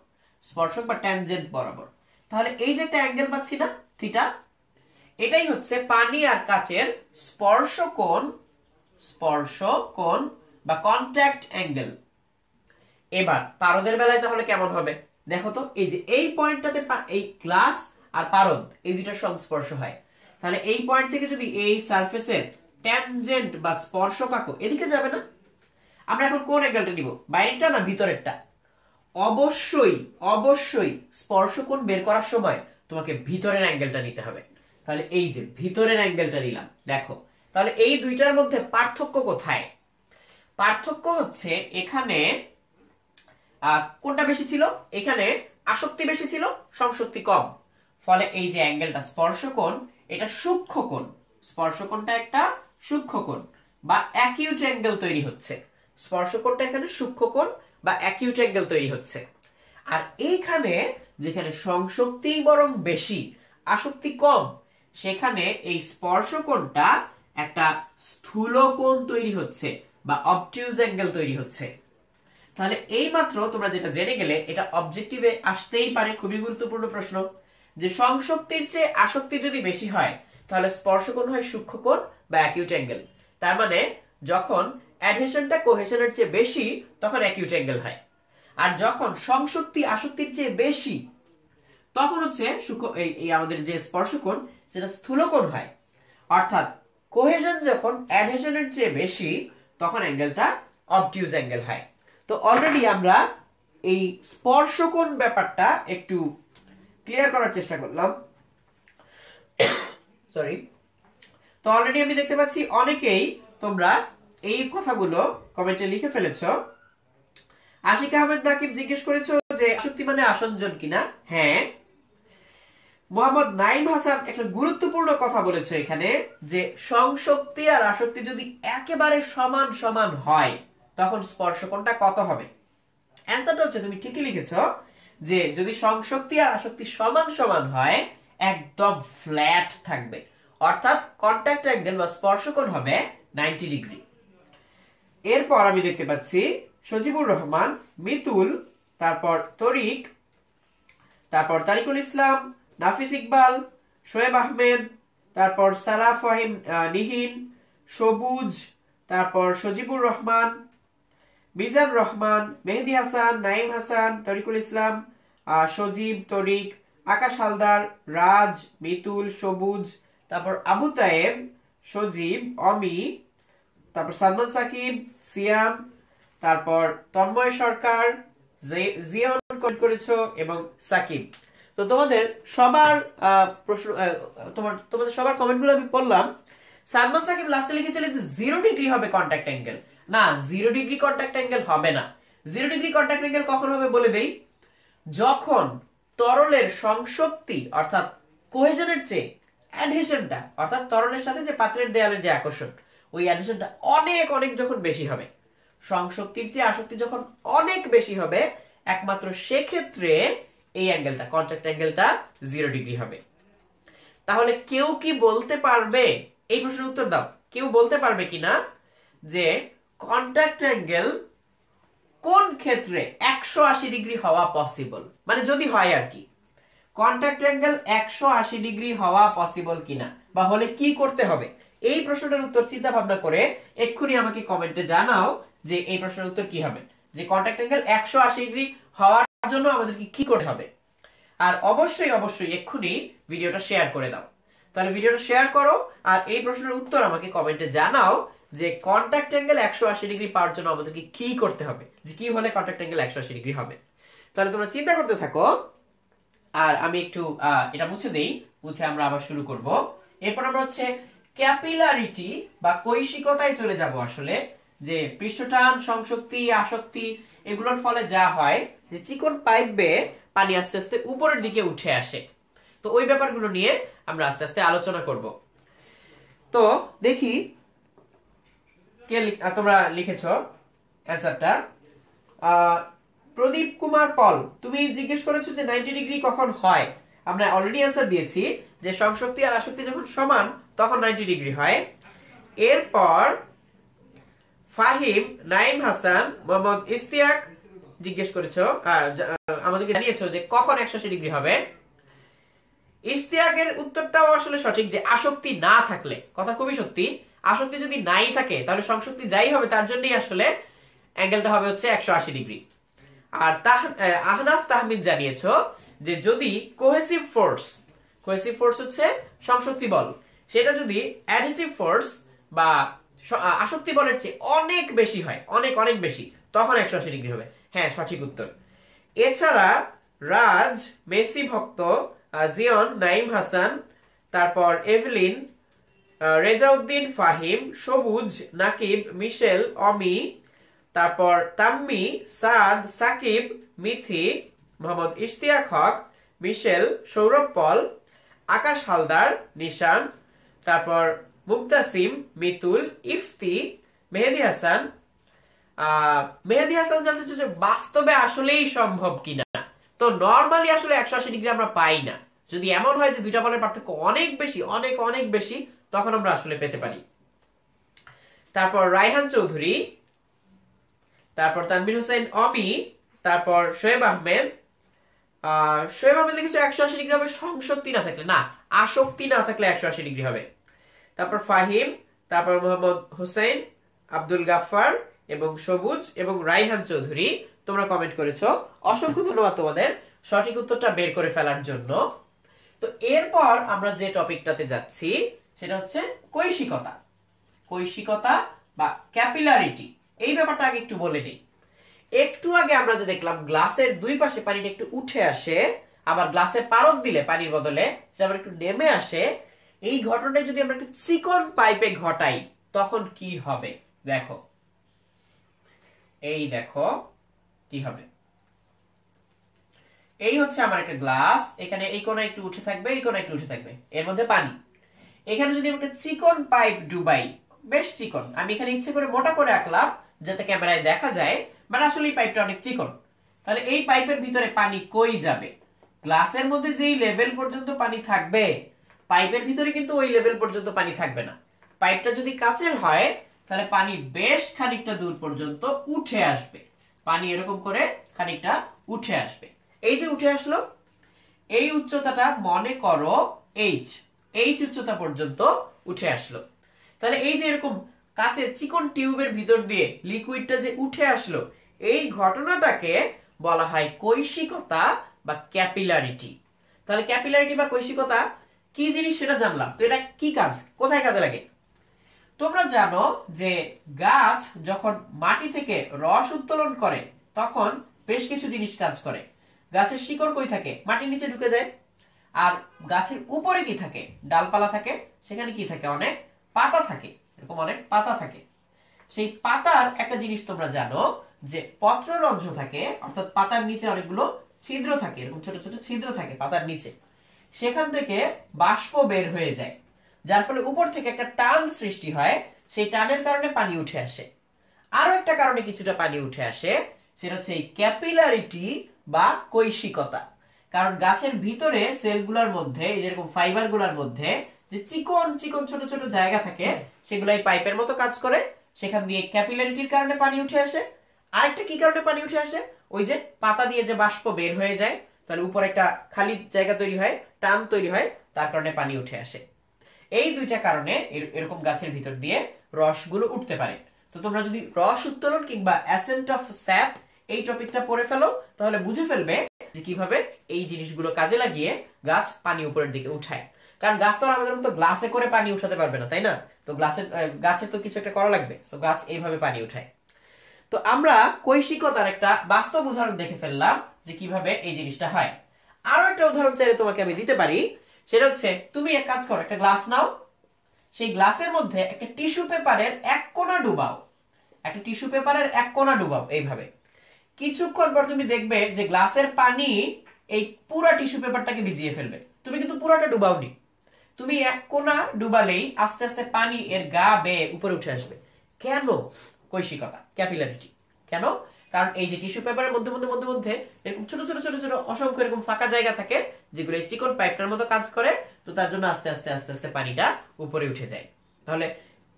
স্পর্শক বা ট্যানজেন্ট বরাবর। তাহলে এই যে একটা অ্যাঙ্গেল পাচ্ছি না, থিটা, এটাই হচ্ছে পানি আর কাচের স্পর্শ কোণ, স্পর্শ কোণ বা কন্ট্যাক্ট অ্যাঙ্গেল। এবার পারদের বেলায় তাহলে কেমন হবে দেখো তো, এই যে এই পয়েন্টটাতে এই গ্লাস আর পারদ এই দুইটার সংস্পর্শ হয়, তাহলে এই পয়েন্ট থেকে যদি এই সারফেসের ট্যানজেন্ট বা স্পর্শক আঁকো, এদিকে যাবে না? আমরা এখন কোন অ্যাঙ্গেলটা নিব, বাইরেরটা না ভিতরেরটা? অবশ্যই অবশ্যই স্পর্শকোণ বের করার সময় তোমাকে ভিতরের অ্যাঙ্গেলটা নিতে হবে। তাহলে এই যে ভিতরের অ্যাঙ্গেলটা নিলাম, দেখো তাহলে এই দুইটার মধ্যে পার্থক্য কোথায়? পার্থক্য হচ্ছে এখানে কোনটা বেশি ছিল, এখানে আসক্তি বেশি ছিল, সংশক্তি কম। ফলে এই যে অ্যাঙ্গেলটা স্পর্শকোণ, এটা সূক্ষ্ম কোণ, স্পর্শকোণটা একটা সূক্ষ্ম কোণ বা অ্যাকিউট অ্যাঙ্গেল তৈরি হচ্ছে। স্পর্শকোণটা এখানে সূক্ষ্ম কোণ বা অ্যাকিউট অ্যাঙ্গেল তৈরি হচ্ছে। আর এইখানে যেখানে সংশক্তি বরং বেশি, আসক্তি কম, সেখানে এই স্পর্শকোণটা একটা স্থূল কোণ তৈরি হচ্ছে বা অবটিউজ অ্যাঙ্গেল তৈরি হচ্ছে। তাহলে এই মাত্র তোমরা যেটা জেনে গেলে, এটা অবজেক্টিভে আসতেই পারে, খুবই গুরুত্বপূর্ণ প্রশ্ন, যে সংশক্তির চেয়ে আসক্তি যদি বেশি হয় তাহলে স্পর্শকোণ হয় সূক্ষ্মকোণ বা অ্যাকিউট অ্যাঙ্গেল। তার মানে যখন অ্যাডহেশনটা কোহেশনের চেয়ে বেশি তখন অ্যাকিউট অ্যাঙ্গেল হয়, আর যখন সংশক্তি আসক্তির চেয়ে বেশি তখন হচ্ছে এই আমাদের যে স্পর্শকোণ সেটা স্থূলকোণ হয়। অর্থাৎ কোহেশন যখন অ্যাডহেশনের চেয়ে বেশি তখন অ্যাঙ্গেলটা অবটিউজ অ্যাঙ্গেল হয়। তো অলরেডি আমরা এই স্পর্শকোণ ব্যাপারটা একটু ক্লিয়ার করার চেষ্টা করলাম। সরি। তো অলরেডি আমি দেখতে পাচ্ছি অনেকেই তোমরা এই কথাগুলো কমেন্টে লিখে ফেলেছো। আশিক আহমেদ নাকিব জিজ্ঞেস করেছো যে আসক্তি মানে আসঞ্জন কিনা। হ্যাঁ। মোহাম্মদ নাইম হাসান একটা গুরুত্বপূর্ণ কথা বলেছে এখানে, যে সংশক্তি আর আসক্তি যদি একেবারে সমান সমান হয় তখন স্পর্শকোণটা কত হবে। অ্যান্সারটা হচ্ছে তুমি ঠিকই লিখেছো, যে যদি সংশক্তি আর আসক্তি সমান সমান হয় একদম ফ্ল্যাট থাকবে, অর্থাৎ কন্টাক্ট অ্যাঙ্গেল বা স্পর্শকোণ হবে 90 ডিগ্রি। এরপর আমি দেখতে পাচ্ছি সজিবুর রহমান, মিতুল, তারপর তরিক, তারপর তারিকুল ইসলাম, নাফিস ইকবাল, শোয়েব আহমেদ, তারপর সারা ফাহিম নিহিন, সবুজ, তারপর সজিবুর রহমান, মিজান রহমান, মেহেদি হাসান, নাইম হাসান, তরিকুল ইসলাম, সজীব, তরিক, আকাশ হালদার, রাজ, মিতুল, সবুজ, তারপর আবু তায়েব, সজীব, অমি, তারপর সালমান সাকিব, সিয়াম, তারপর তন্ময় সরকার, জিয়ন করেছো এবং সাকিব। তো তোমাদের সবার প্রশ্ন, তোমাদের সবার কমেন্টগুলো আমি পড়লাম। সালমান সাকিব লাস্টে লিখেছিলেন যে 0 ডিগ্রি হবে কন্টাক্ট অ্যাঙ্গেল। না, 0 ডিগ্রি কন্টাক্ট অ্যাঙ্গেল হবে না। 0 ডিগ্রি কন্টাক্ট অ্যাঙ্গেল কখন হবে বলে দেই, যখন তরলের সংশক্তি অর্থাৎ কোহেশনের চেয়ে অ্যাডহেশনটা, অর্থাৎ তরলের সাথে যে পাত্রের দেয়ালের যে আকর্ষণ, ওই অ্যাডহেশনটা অনেক অনেক যখন বেশি হবে, সংশক্তির চেয়ে আসক্তি যখন অনেক বেশি হবে, একমাত্র সেক্ষেত্রে এই অ্যাঙ্গেলটা, কন্টাক্ট অ্যাঙ্গেলটা 0 ডিগ্রি হবে। তাহলে কেউ কি বলতে পারবে, এই প্রশ্নের উত্তর দাও, কেউ বলতে পারবে কিনা যে কন্টাক্ট অ্যাঙ্গেল কোন ক্ষেত্রে 180 ডিগ্রি হওয়া পসিবল, মানে যদি হয় আর কি, কন্টাক্ট অ্যাঙ্গেল 180 ডিগ্রি হওয়া পসিবল কিনা, বা হলে কি করতে হবে। এই প্রশ্নটার উত্তর চিন্তা ভাবনা করে এক্ষুনি আমাকে কমেন্টে জানাও যে এই প্রশ্নের উত্তর কি হবে, যে কন্টাক্ট অ্যাঙ্গেল 180 ডিগ্রি হওয়ার জন্য আমাদেরকে কি করতে হবে। আর অবশ্যই অবশ্যই এক্ষুনি ভিডিওটা শেয়ার করে দাও। তাহলে ভিডিওটা শেয়ার করো আর এই প্রশ্নের উত্তর আমাকে কমেন্টে জানাও, যে কন্টাক্ট অ্যাঙ্গেল 180 ডিগ্রি পাওয়ার জন্য আমাদেরকে কি করতে হবে, যে কি হলে কন্টাক্ট অ্যাঙ্গেল 180 ডিগ্রি হবে। তাহলে তোমরা চিন্তা করতে থাকো, আর আমি একটু এটা মুছে দেই, মুছে আমরা আবার শুরু করব। এরপর আমরা হচ্ছে ক্যাপিলারিটি বা কৈশিকতায় চলে যাব। আসলে যে পৃষ্ঠটান, সংশক্তি, আসক্তি এগুলোর ফলে যা হয়, যে চিকন পাইপ বেয়ে পানি আস্তে আস্তে উপরের দিকে উঠে আসে। তো ওই ব্যাপারগুলো নিয়ে আমরা আস্তে আস্তে আলোচনা করব। তো দেখি কে তোমরা লিখেছো অ্যানসারটা। প্রদীপ কুমার পল, তুমি জিজ্ঞেস করেছো যে 90 ডিগ্রি কখন হয়। আমরা অলরেডি অ্যানসার দিয়েছি যে সংশক্তি আর আসক্তি যখন সমান তখন 90 ডিগ্রি হয়। এরপর ফাহিম, নাইম হাসান, মোহাম্মদ ইস্তিয়াক জিজ্ঞেস করেছো, আমাদেরকে জানিয়েছো যে কখন 180 ডিগ্রি হবে। ইস্তিয়াকের উত্তরটাও আসলে সঠিক, যে আসক্তি না থাকলে, কথা খুবই সত্যি, আসক্তি যদি নাই থাকে তাহলে সংশক্তি যাই হবে তার জন্যই আসলে অ্যাঙ্গেলটা হবে হচ্ছে 180 ডিগ্রি। আর আহনাফ তাহমিদ জানিয়েছো যে যদি কোহেসিভ ফোর্স হচ্ছে সংশক্তি বল, সেটা যদি অ্যাডহেসিভ ফোর্স বা আসক্তি বলের চেয়ে অনেক বেশি হয়, অনেক অনেক বেশি, তখন 180 ডিগ্রি হবে। হ্যাঁ, সঠিক উত্তর। এছাড়া রাজ, মেসি ভক্ত, জিয়ন, নাইম হাসান, তারপর এভলিন, রেজাউদ্দিন, ফাহিম, সবুজ, নাকিব, মিশেল, অমি, তারপর তাম্মি, সাদ, সাকিব, মিথি, মোহাম্মদ ইশতিয়াক হক, মিশেল, সৌরভ পল, আকাশ হালদার, নিশান, তারপর মুমতাসিম, মিতুল, ইফতি, মেহেদি হাসান। মেহেদি হাসান জানতে চাইছে বাস্তবে আসলেই সম্ভব কিনা। তো নরমালি আসলে 180 ডিগ্রি আমরা পাই না, যদি এমন হয় যে দুইটা বলের পার্থক্য অনেক বেশি, অনেক অনেক বেশি, তখন আমরা আসলে পেতে পারি। তারপর রায়হান চৌধুরী, তারপর তানভীর হোসেন অমি, তারপর শোয়েব আহমেদ। শোয়েব আহমেদ লিখেছে 180 ডিগ্রি হবে সংশক্তি না থাকলে, না, আসক্তি না থাকলে 180 ডিগ্রি হবে। তারপর ফাহিম, তারপর মোহাম্মদ হোসেন, আব্দুল গাফফার এবং সবুজ এবং রায়হান চৌধুরী তোমরা কমেন্ট করেছো। অসংখ্য ধন্যবাদ তোমাদের সঠিক উত্তরটা বের করে ফেলার জন্য। তো এরপর আমরা যে টপিকটাতে যাচ্ছি সেটা হচ্ছে কৈশিকতা। কৈশিকতা বা ক্যাপিলারিটি, এই ব্যাপারটা আগে একটু বলে নিই। একটু আগে আমরা যে দেখলাম গ্লাসের দুই পাশে পানিটা একটু উঠে আসে, আবার গ্লাসে পারদ দিলে পানির বদলে সে আবার একটু নেমে আসে, এই ঘটনাটা যদি আমরা একটা চিকন পাইপে ঘটাই তখন কি হবে দেখো। এই দেখো কি হবে। এই হচ্ছে আমার একটা গ্লাস, এখানে এই কোণা একটু উঠে থাকবে, এই কোণা একটু উঠে থাকবে, এর মধ্যে পানি। এখানে যদি আমি একটা চিকন পাইপ ডুবাই, বেশ চিকন, আমি এখানে ইচ্ছে করে মোটা করে আঁকলাম যাতে ক্যামেরায় দেখা যায়, বাট আসলে এই পাইপটা অনেক চিকন। তাহলে এই পাইপের ভিতরে পানি কই যাবে? গ্লাসের মধ্যে যেই লেভেল পর্যন্ত পানি থাকবে, পাইপের ভিতরে কিন্তু ওই লেভেল পর্যন্ত পানি থাকবে না। পাইপটা যদি কাচের হয় তাহলে পানি বেশ খানিকটা দূর পর্যন্ত উঠে আসবে, পানি এরকম করে খানিকটা উঠে আসবে। এই যে উঠে আসলো, এই উচ্চতাটা মনে করো এইচ, এইচ উচ্চতা পর্যন্ত উঠে আসলো। তাহলে এই যে এরকম কাচের চিকন টিউবের ভিতর দিয়ে লিকুইডটা যে উঠে আসলো, এই ঘটনাটাকে বলা হয় কৈশিকতা বা ক্যাপিলারিটি। তাহলে ক্যাপিলারিটি বা কৈশিকতা কি জিনিস সেটা জানলাম, তো এটা কি কাজ, কোথায় কাজে লাগে? তোমরা জানো যে গাছ যখন মাটি থেকে রস উত্তোলন করে তখন বেশ কিছু জিনিস কাজ করে। গাছের শিকড় কই থাকে? মাটির নিচে ঢুকে যায়। আর গাছের উপরে কি থাকে? ডালপালা থাকে, সেখানে কি থাকে? অনেক পাতা থাকে, এরকম অনেক পাতা থাকে। সেই পাতার একটা জিনিস তোমরা জানো যে পত্ররন্ধ্র থাকে, অর্থাৎ পাতার নিচে অনেকগুলো ছিদ্র থাকে, এরকম ছোট ছোট ছিদ্র থাকে পাতার নিচে, সেখান থেকে বাষ্প বের হয়ে যায়, যার ফলে উপর থেকে একটা টান সৃষ্টি হয়, সেই টানের কারণে পানি উঠে আসে। আরো একটা কারণে কিছুটা পানি উঠে আসে, সেটা হচ্ছে এই ক্যাপিলারিটি বা কৈশিকতা। কারণ গাছের ভিতরে সেলগুলোর মধ্যে, এই যেরকম ফাইবার গুলার মধ্যে যে চিকন চিকন ছোট ছোট জায়গা থাকে, সেগুলাই পাইপের মতো কাজ করে, সেখান দিয়ে ক্যাপিলারিটির কারণে পানি উঠে আসে। আরেকটা কি কারণে পানি উঠে আসে? ওই যে পাতা দিয়ে যে বাষ্প বের হয়ে যায়, তাহলে উপর একটা খালি জায়গা তৈরি হয়, টান তৈরি হয়, তার কারণে পানি উঠে আসে। এই দুইটা কারণে এরকম গাছের ভিতর দিয়ে রসগুলো উঠতে পারে। তো তোমরা যদি রস উত্তোলন কিংবা অ্যাসেন্ট অফ স্যাপ এই টপিকটা পড়ে ফেলো, তাহলে বুঝে ফেলবে যে কিভাবে এই জিনিসগুলো কাজে লাগিয়ে গাছ পানি উপরের দিকে উঠায়। কারণ গাছ তো আমাদের মতো গ্লাসে করে পানি উঠাতে পারবে না, তাই না? তো গাছের তো কিছু একটা করা লাগবে, তো গাছ এইভাবে পানি উঠায়। তো আমরা কৈশিকতার একটা বাস্তব উদাহরণ দেখে ফেললাম যে কিভাবে এই জিনিসটা হয়। আরো একটা উদাহরণ চাইলে তোমাকে আমি দিতে পারি, সেটা হচ্ছে তুমি এক কাজ করো, একটা গ্লাস নাও, সেই গ্লাসের মধ্যে একটা টিস্যু পেপারের এক কোণা ডুবাও, একটা টিস্যু পেপারের এক কোণা ডুবাও এইভাবে। কিছুক্ষণ পর তুমি দেখবে যে গ্লাসের পানি এই পুরো টিস্যু পেপারটাকে ভিজিয়ে ফেলবে। তুমি কিন্তু পুরোটা ডুবাওনি, তুমি এক কোণা ডুবালেই আস্তে আস্তে পানি এর গা বেয়ে উপরে উঠে আসবে। কেন? কৈশিকতা, ক্যাপিলারিটি। কেন? কারণ এই যে টিস্যু পেপারের মধ্যে মধ্যে মধ্যে মধ্যে এরকম ছোট ছোট ছোট ছোট অসংখ্য এরকম ফাঁকা জায়গা থাকে, যেগুলো এই চিকন পাইপটার মতো কাজ করে, তো তার জন্য আস্তে আস্তে আস্তে আস্তে পানিটা উপরে উঠে যায়। তাহলে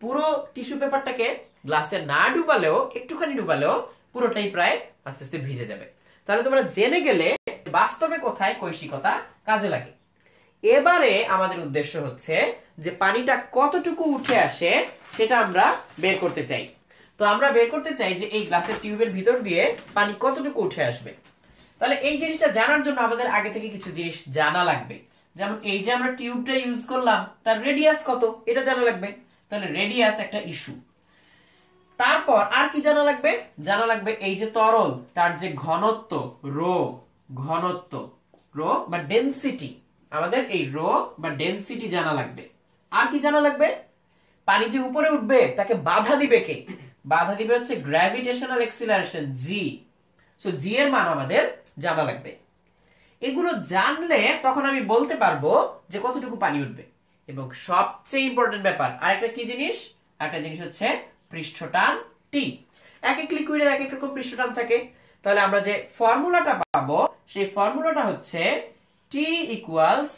পুরো টিস্যু পেপারটাকে গ্লাসে না ডুবালেও, একটুখানি ডুবালেও পুরোটাই প্রায় আস্তে আস্তে ভিজে যাবে। তাহলে তোমরা জেনে গেলে বাস্তবে কোথায় কৈশিকতা কাজে লাগে। এবারে আমাদের উদ্দেশ্য হচ্ছে যে পানিটা কতটুকু উঠে আসে সেটা আমরা বের করতে চাই। তো আমরা বের করতে চাই যে এই গ্লাসের টিউবের ভিতর দিয়ে পানি কতটুকু উঠে আসবে। তাহলে এই জিনিসটা জানার জন্য আমাদের আগে থেকে কিছু জিনিস জানা লাগবে। যেমন এই যে আমরা টিউবটা ইউজ করলাম, তার রেডিয়াস কত এটা জানা লাগবে। তাহলে রেডিয়াস একটা ইস্যু। তারপর আর কি জানা লাগবে? জানা লাগবে এই যে তরল, তার যে ঘনত্ব রো, ঘনত্ব রো বা ডেনসিটি, আমাদের এই রো বা ডেনসিটি জানা লাগবে। আর কি জানা লাগবে? পানি যে উপরে উঠবে তাকে বাধা দিবে কে? বাধা দিবে হচ্ছে গ্র্যাভিটেশনাল এক্সিলারেশন জি। সো জি এর মান আমাদের জানা লাগবে। এগুলো জানলে তখন আমি বলতে পারবো যে কতটুকু পানি উঠবে। এবং সবচেয়ে ইম্পর্টেন্ট ব্যাপার আরেকটা কি জিনিস? আরেকটা জিনিস হচ্ছে পৃষ্ঠটান টি। এক এক লিকুইডের এক এক রকম পৃষ্ঠটান থাকে। তাহলে আমরা যে ফর্মুলাটা পাবো সেই ফর্মুলাটা হচ্ছে T equals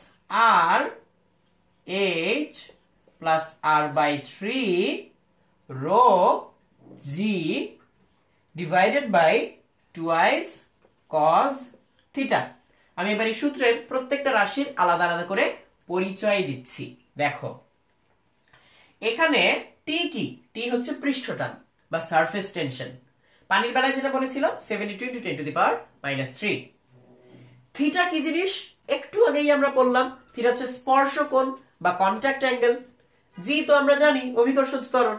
R H plus R by 3 rho G divided by twice cos theta. আমি এবার এই সূত্রের প্রত্যেকটা রাশির আলাদা আলাদা করে পরিচয় দিচ্ছি। দেখো এখানে টি কি? টি হচ্ছে পৃষ্ঠটান বা সারফেস টেনশন। পানির বেলায় যেটা বলেছিল 72 × 10⁻³ থিটা কি জিনিস? একটু আগেই আমরা বললাম, থিটা হচ্ছে স্পর্শ কোণ বা কন্টাক্ট অ্যাঙ্গেল। জি তো আমরা জানি অভিকর্ষজ ত্বরণ।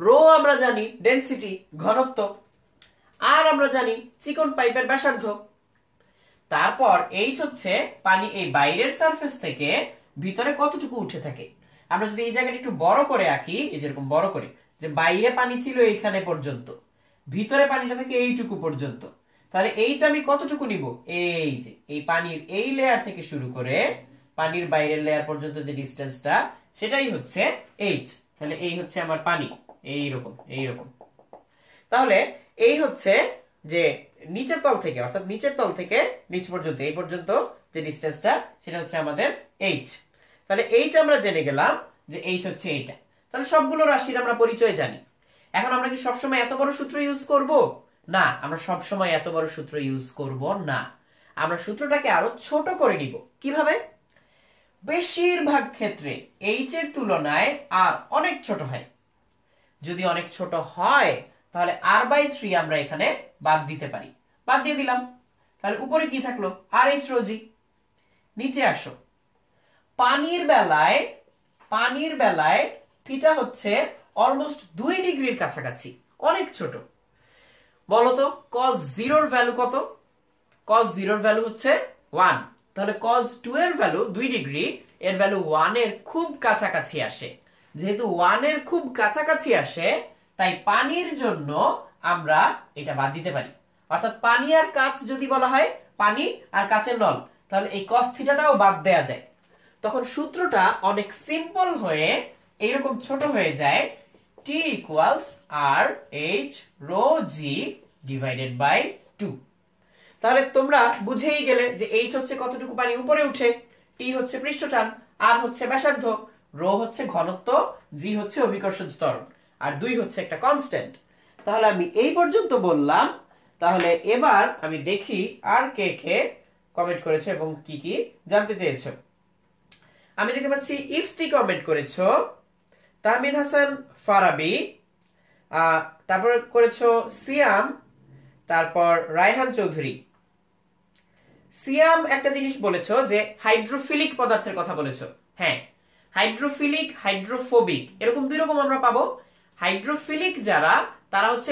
রো আমরা জানি ডেনসিটি, ঘনত্ব। আর আমরা জানি চিকন পাইপের ব্যাসার্ধ। তারপর এইচ হচ্ছে পানি এই বাইরের সারফেস থেকে ভিতরে কতটুকু উঠে থাকে। আমরা যদি এই জায়গাটা একটু বড় করে আঁকি, এই যেরকম বড় করে, যে বাইরে পানি ছিল এইখানে পর্যন্ত, ভিতরে পানিটা থাকে এইটুকু পর্যন্ত, তাহলে এইচ আমি কতটুকু নিব, এই যে এই পানির এই লেয়ার থেকে শুরু করে পানির বাইরের লেয়ার পর্যন্ত যে ডিসটেন্সটা, সেটাই হচ্ছে এইচ। তাহলে এই হচ্ছে আমার পানি, এইরকম এইরকম। তাহলে এই হচ্ছে যে নিচের তল থেকে, অর্থাৎ নিচের তল থেকে নিচ পর্যন্ত এই পর্যন্ত যে ডিসটেন্সটা, সেটা হচ্ছে আমাদের এইচ। তাহলে এইচ আমরা জেনে গেলাম যে এইচ হচ্ছে এইটা। তাহলে সবগুলো রাশির আমরা পরিচয় জানি। এখন আমরা কি সবসময় এত বড় সূত্র ইউজ করব? না, আমরা সবসময় এত বড় সূত্র ইউজ করব না। আমরা সূত্রটাকে আরো ছোট করে নিব। কিভাবে? বেশিরভাগ ক্ষেত্রে এইচ এর তুলনায় আর অনেক ছোট হয়। যদি অনেক ছোট হয় তাহলে r/3 আমরা এখানে বাদ দিতে পারি। বাদ দিয়ে দিলাম, তাহলে উপরে কি থাকলো? RH রোজি। নিচে আসো, পানির বেলায় থিটা হচ্ছে অলমোস্ট 2 ডিগ্রির কাছাকাছি, অনেক ছোট। বলতো cos 0 এর ভ্যালু কত? cos 0 এর ভ্যালু হচ্ছে 1। তাহলে cos 2 এর ভ্যালু 2 ডিগ্রি, এর ভ্যালু 1 এর খুব কাছাকাছি আসে। যেহেতু 1 এর খুব কাছাকাছি আসে, তাই পানির জন্য আমরা এটা বাদ দিতে পারি। অর্থাৎ পানি আর কাঁচ যদি বলা হয়, পানি আর কাঁচের নল, তাহলে এই cos থিটাটাও বাদ দেয়া যায়। তখন সূত্রটা অনেক সিম্পল হয়ে এইরকম ছোট হয়ে যায়, T equals RH rho g divided by 2। তাহলে তোমরা বুঝেই গেলে যে H হচ্ছে কতটুকু পানি উপরে উঠে, T হচ্ছে পৃষ্ঠটান, R হচ্ছে ব্যাসার্ধ, রো হচ্ছে ঘনত্ব, G হচ্ছে অভিকর্ষজ ত্বরণ, আর 2 হচ্ছে একটা কনস্ট্যান্ট। তাহলে আমি এই পর্যন্ত বললাম। তাহলে এবার আমি দেখি আর কে কে কমেন্ট করেছো এবং কি কি জানতে চেয়েছো। আমি দেখতে পাচ্ছি ইফতি কমেন্ট করেছো, তাহমিদ হাসান ফারাবি, তারপর করেছো সিয়াম, তারপর রায়হান চৌধুরী। সিয়াম একটা জিনিস বলেছো যে হাইড্রোফিলিক পদার্থের কথা বলেছো। হ্যাঁ, হাইড্রোফিলিক, হাইড্রোফোবিক, এরকম দুই রকম আমরা পাবো। হাইড্রোফিলিক যারা, তারা হচ্ছে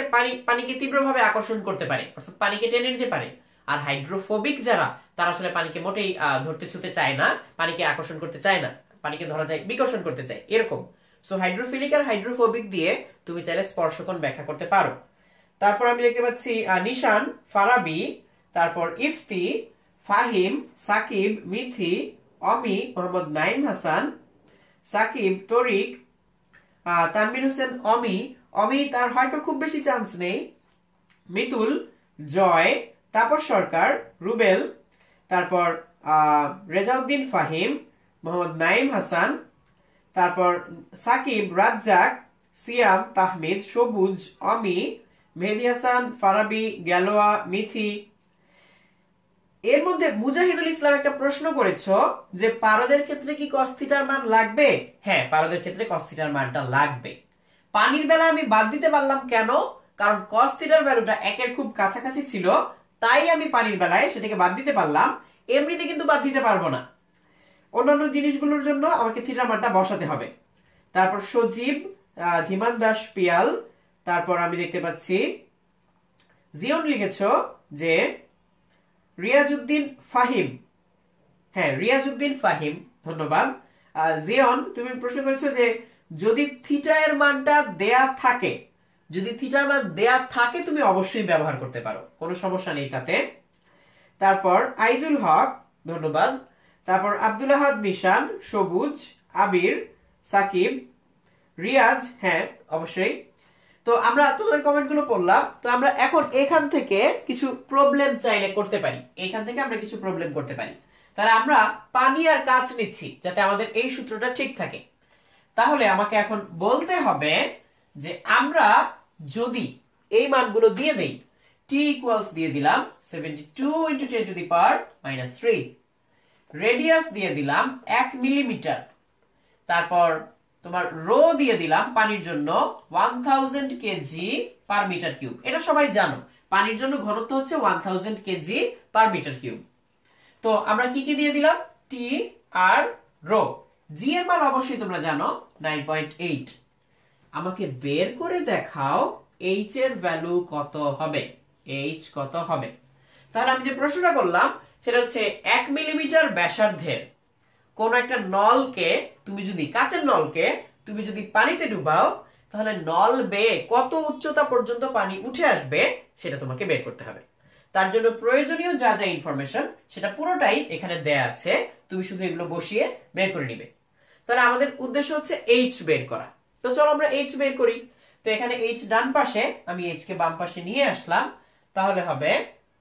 পানিকে তীব্রভাবে আকর্ষণ করতে পারে, অর্থাৎ পানিকে টেনে নিতে পারে। আর হাইড্রোফোবিক যারা, তারা আসলে পানিকে মোটেই ধরতে ছুতে চায় না, পানিকে আকর্ষণ করতে চায় না, পানিকে ধরা যায় বিকর্ষণ করতে চায়, এরকম। সো হাইড্রোফিলিক আর হাইড্রোফোবিক দিয়ে তুমি চাইলে স্পর্শকণ ব্যাখ্যা করতে পারো। তারপর আমি দেখতে পাচ্ছি নিশান, ফারাবি, তারপর ইফতি, ফাহিম, সাকিব, মিথি, অমি, মোহাম্মদ নাইম হাসান, সাকিব, তরিক, তানভীর হোসেন, অমি তার হয়তো খুব বেশি চান্স নেই, মিতুল, জয়, তাপস সরকার, রুবেল, তারপর রেজাউদ্দিন ফাহিম, মোহাম্মদ নাইম হাসান, তারপর সাকিব, রাজ্জাক, সিয়াম, তাহমিদ, সবুজ, অমি, মেহেদি হাসান, ফারাবি, গ্যালোয়া, মিথি। এর মধ্যে মুজাহিদুল ইসলাম একটা প্রশ্ন করেছো যে পারদের ক্ষেত্রে কি cos থিটার মান লাগবে? হ্যাঁ, পারদের ক্ষেত্রে cos থিটার মানটা লাগবে। পানির বেলা আমি বাদ দিতে পারলাম কেন? কারণ cos থিটার ভ্যালুটা 1 এর খুব কাছাকাছি ছিল, তাই আমি পানির বেলায় সেটাকে বাদ দিতে পারলাম। এমনিতে কিন্তু বাদ দিতে পারবো না, অন্যান্য জিনিসগুলোর জন্য আমাকে থিটার মানটা বসাতে হবে। তারপর সজীব, ধীমান দাস পিয়াল, তারপর আমি দেখতে পাচ্ছি জিয়ন লিখেছো যে রিয়াজউদ্দিন ফাহিম। হ্যাঁ, রিয়াজউদ্দিন ফাহিম, ধন্যবাদ। জিয়ন, তুমি প্রশ্ন করেছো যে যদি থিটা এর মানটা দেয়া থাকে, যদি থিটার মান দেয়া থাকে তুমি অবশ্যই ব্যবহার করতে পারো, কোনো সমস্যা নেই তাতে। তারপর আইজুল হক, ধন্যবাদ। তারপর আব্দুল আহাদ, নিশান, সবুজ, আবির, সাকিব, রিয়াজ, হ্যাঁ অবশ্যই। তো আমরা তোমাদের কমেন্টগুলো পড়লাম। তো আমরা এখন এখান থেকে কিছু প্রবলেম চাইলে করতে পারি, এখান থেকে আমরা কিছু প্রবলেম করতে পারি। তাহলে আমরা পানি আর কাঁচ নিচ্ছি যাতে আমাদের এই সূত্রটা ঠিক থাকে। তাহলে আমাকে এখন বলতে হবে যে আমরা যদি এই মানগুলো দিয়ে দেই, t ইকুয়ালস দিয়ে দিলাম 72 × 10⁻³ রেডিয়াস দিয়ে দিলাম 1 মিলিমিটার, তারপর তোমার রো দিয়ে দিলাম পানির জন্য 1000 কেজি পার মিটার কিউব। এটা সবাই জানো, পানির জন্য ঘনত্ব হচ্ছে 1000 কেজি পার মিটার কিউব। তো আমরা কি কি দিয়ে দিলাম? টি আর রো। জি এর মান অবশ্যই তোমরা জানো 9.8। আমাকে বের করে দেখাও এইচ এর ভ্যালু কত হবে। এইচ কত হবে। তাহলে আমি যে প্রশ্নটা করলাম সেটা হচ্ছে 1 মিলিমিটার ব্যাসার্ধের কোন একটা নলকে তুমি যদি কাচের নলকে তুমি যদি পানিতে ডুবাও তাহলে নল বেয়ে কত উচ্চতা পর্যন্ত পানি উঠে আসবে সেটা তোমাকে বের করতে হবে। তার জন্য প্রয়োজনীয় যা যা ইনফরমেশন সেটা পুরোটাই এখানে দেয়া আছে, তুমি শুধু এগুলো বসিয়ে বের করে নিবে। তাহলে আমাদের উদ্দেশ্য হচ্ছে এইচ বের করা। তো চলো আমরা এইচ বের করি। তো এখানে এইচ ডান পাশে, আমি এইচ কে বাম পাশে নিয়ে আসলাম। তাহলে হবে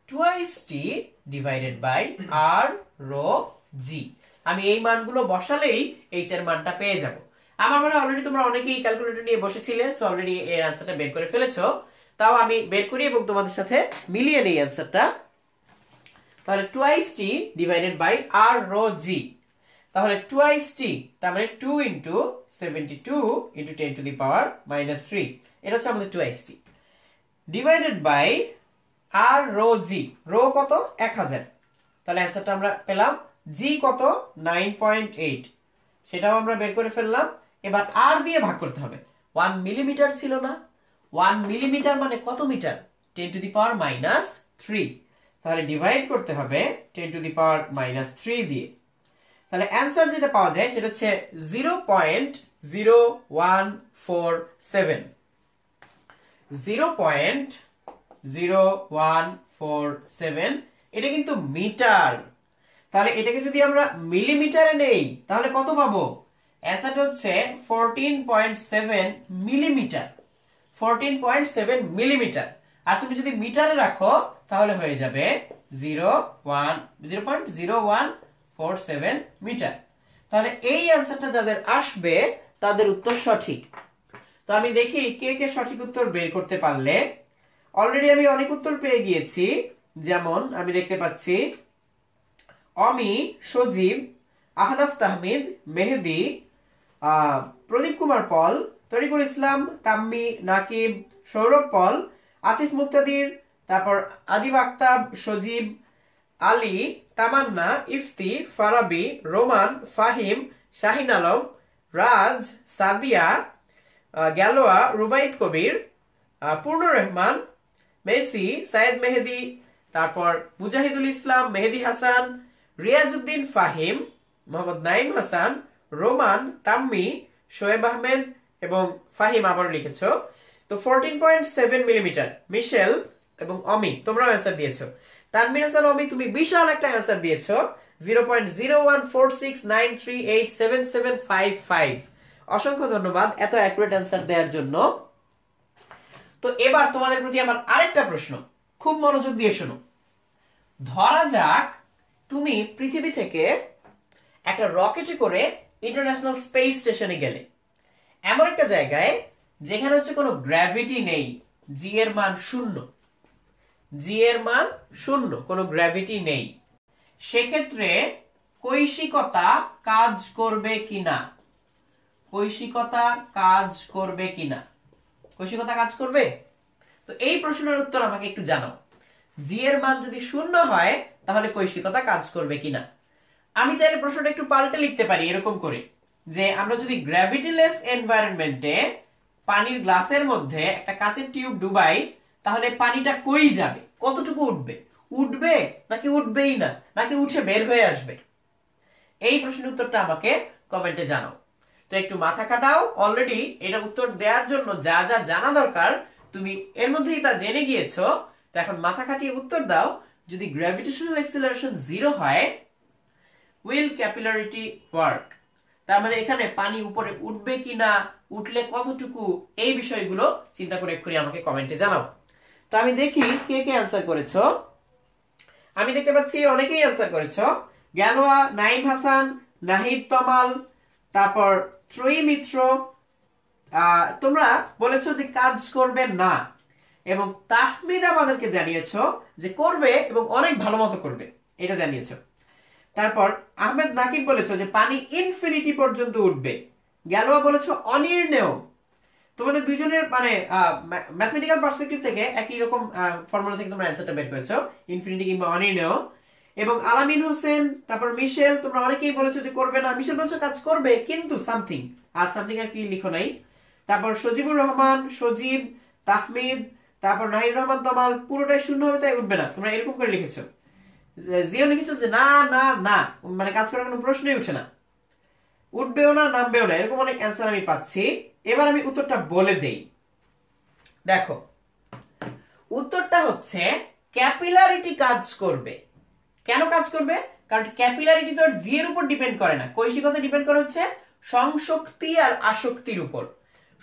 twice T divided by R rho G. আমি এই মানগুলো বসালেই এইচ এর মানটা পেয়ে যাব। আমার মনে হয় অলরেডি তোমরা অনেকেই ক্যালকুলেটর নিয়ে বসেছিলে, সো অলরেডি এর অ্যানসারটা বের করে ফেলেছো। তাও আমি বের করি এবং তোমাদের সাথে মিলিয়ে নেই অ্যানসারটা। তাহলে twice T divided by R rho G. তাহলে টুয়াইস টি তার মানে 2 into 72 into 10 to the power -3, এটা হচ্ছে আমাদের twice T divided by R rho G. Rho কত? 1000। তাহলে অ্যানসারটা আমরা পেলাম। জি কত? 9.8, সেটাও আমরা বের করে ফেললাম। এবার আর দিয়ে ভাগ করতে হবে। 1 মিলিমিটার ছিল না? 1 মিলিমিটার মানে কত মিটার? 10 to the power -3। তাহলে ডিভাইড করতে হবে 10 টু দি পাওয়ার -3 দিয়ে। তাহলে অ্যানসার যেটা পাওয়া যায় সেটা হচ্ছে 0.0147। 0.0147, এটা কিন্তু মিটার। তাহলে এটাকে যদি আমরা মিলিমিটারে নেই তাহলে কত পাবো? অ্যানসারটা হচ্ছে 14.7 মিলিমিটার। 14.7 মিলিমিটার। আর তুমি যদি মিটারে রাখো তাহলে হয়ে যাবে 0.0147 মিটার। তাহলে এই অ্যানসারটা যাদের আসবে তাদের উত্তর সঠিক। তো আমি দেখি কে কে সঠিক উত্তর বের করতে পারলে। অলরেডি আমি অনেক উত্তর পেয়ে গিয়েছি। যেমন আমি দেখতে পাচ্ছি অমি, সজীব, আহনাফ তাহমিদ, মেহেদি, প্রদীপ কুমার পল, তরিকুল ইসলাম, তাম্মি, নাকিব, সৌরভ পল, আসিফ মুক্তাদির, তারপর আদিব আক্তাব, সজীব, আলী, তামান্না, ইফতি, ফারাবি, রোমান, ফাহিম, শাহিন আলম, রাজ, সাদিয়া, গ্যালোয়া, রুবাইদ কবির, পূর্ণ রহমান, মেসি, সায়েদ মেহেদি, তারপর মুজাহিদুল ইসলাম, মেহেদি হাসান, রিয়াজউদ্দিন ফাহিম, মোহাম্মদ নাইম হাসান, রোমান, তাম্মি, শোয়েব আহমেদ এবং ফাহিম আবারও লিখেছো। তো 14.7 মিলিমিটার মিশেল এবং অমি তোমরাও অ্যান্সার দিয়েছো। তানভীর হাসান, অমি তুমি বিশাল একটা অ্যান্সার দিয়েছো। 0.01469387755। অসংখ্য ধন্যবাদ এত অ্যাকুরেট অ্যান্সার দেওয়ার জন্য। তো এবার তোমাদের প্রতি আমার আরেকটা প্রশ্ন, খুব মনোযোগ দিয়ে শোনো। ধরা যাক তুমি পৃথিবী থেকে একটা রকেটে করে ইন্টারন্যাশনাল স্পেস স্টেশনে গেলে, এমন একটা জায়গায় যেখানে হচ্ছে কোনো গ্র্যাভিটি নেই, জি এর মান 0, জি এর মান 0, কোনো গ্র্যাভিটি নেই। সেক্ষেত্রে কৈশিকতা কাজ করবে কিনা? কৈশিকতা কাজ করবে কিনা? কৈশিকতা কাজ করবে? তো এই প্রশ্নের উত্তর আমাকে একটু জানাও। জি এর মান যদি 0 হয় তাহলে কৈশিকতা কাজ করবে কিনা? আমি চাইলে প্রশ্নটা একটু পাল্টে লিখতে পারি এরকম করে, যে আমরা যদি গ্র্যাভিটিলেস এনভায়রনমেন্টে পানির গ্লাসের মধ্যে একটা কাচের টিউব ডুবাই তাহলে পানিটা কই যাবে, কতটুকু উঠবে? উঠবে নাকি উঠবেই না, নাকি উঠে বের হয়ে আসবে? এই প্রশ্নের উত্তরটা আমাকে কমেন্টে জানাও। তো একটু মাথা খাটাও। অলরেডি এটা উত্তর দেওয়ার জন্য যা যা জানা দরকার তুমি এর মধ্যেই তা জেনে গিয়েছো। তো এখন মাথা খাটিয়ে উত্তর দাও। যদি গ্র্যাভিটেশনাল অ্যাক্সিলারেশন 0 হয়, উইল ক্যাপিলারিটি ওয়ার্ক? তার মানে এখানে পানি উপরে উঠবে কিনা, উঠলে কতটুকু, এই বিষয়গুলো চিন্তা করে এক্ষুনি আমাকে কমেন্টে জানাও। তো আমি দেখি কে কে অ্যান্সার করেছো। আমি দেখতে পাচ্ছি অনেকেই অ্যান্সার করেছো। গ্যালোয়া, নাইম হাসান, নাহিদ তমাল, তারপর ত্রয়ী মিত্র, তোমরা বলেছো যে কাজ করবে না, এবং তাহমিদ আমাদেরকে জানিয়েছো যে করবে এবং অনেক ভালো মতো করবে, এটা জানিয়েছো। তারপর আহমেদ নাকিব বলেছো যে পানি ইনফিনিটি পর্যন্ত উঠবে। গ্যালোয়া বলেছো অনির্ণেয়। তোমাদের দুইজনের মানে ম্যাথমেটিক্যাল পার্সপেক্টিভ থেকে একই রকম ফর্মুলা থেকে তোমরা অ্যানসারটা বের করেছো, ইনফিনিটি কিংবা অনির্ণেয়। এবং আলামিন হোসেন, তারপর মিশেল, তোমরা অনেকেই বলেছো যে করবে না। মিশেল বলেছো কাজ করবে কিন্তু সামথিং, আর সামথিং আর কি লিখো নাই। তারপর সজিবুর রহমান, সজীব, তাহমিদ, তারপর নাহিদ রহমান তমাল পুরোটাই শূন্য হবে তাই উঠবে না, তোমরা এরকম করে লিখেছো। জিও লিখেছো যে না না না, মানে কাজ করার কোনো প্রশ্নই উঠছে না, উঠবেও না নামবেও না, এরকম অনেক অ্যান্সার আমি পাচ্ছি। এবার আমি উত্তরটা বলে দেই। দেখো উত্তরটা হচ্ছে ক্যাপিলারিটি কাজ করবে। কেন কাজ করবে? কারণ ক্যাপিলারিটি তো জি এর উপর ডিপেন্ড করে না, কৈশিকতা ডিপেন্ড করে হচ্ছে সংশক্তি আর আসক্তির উপর।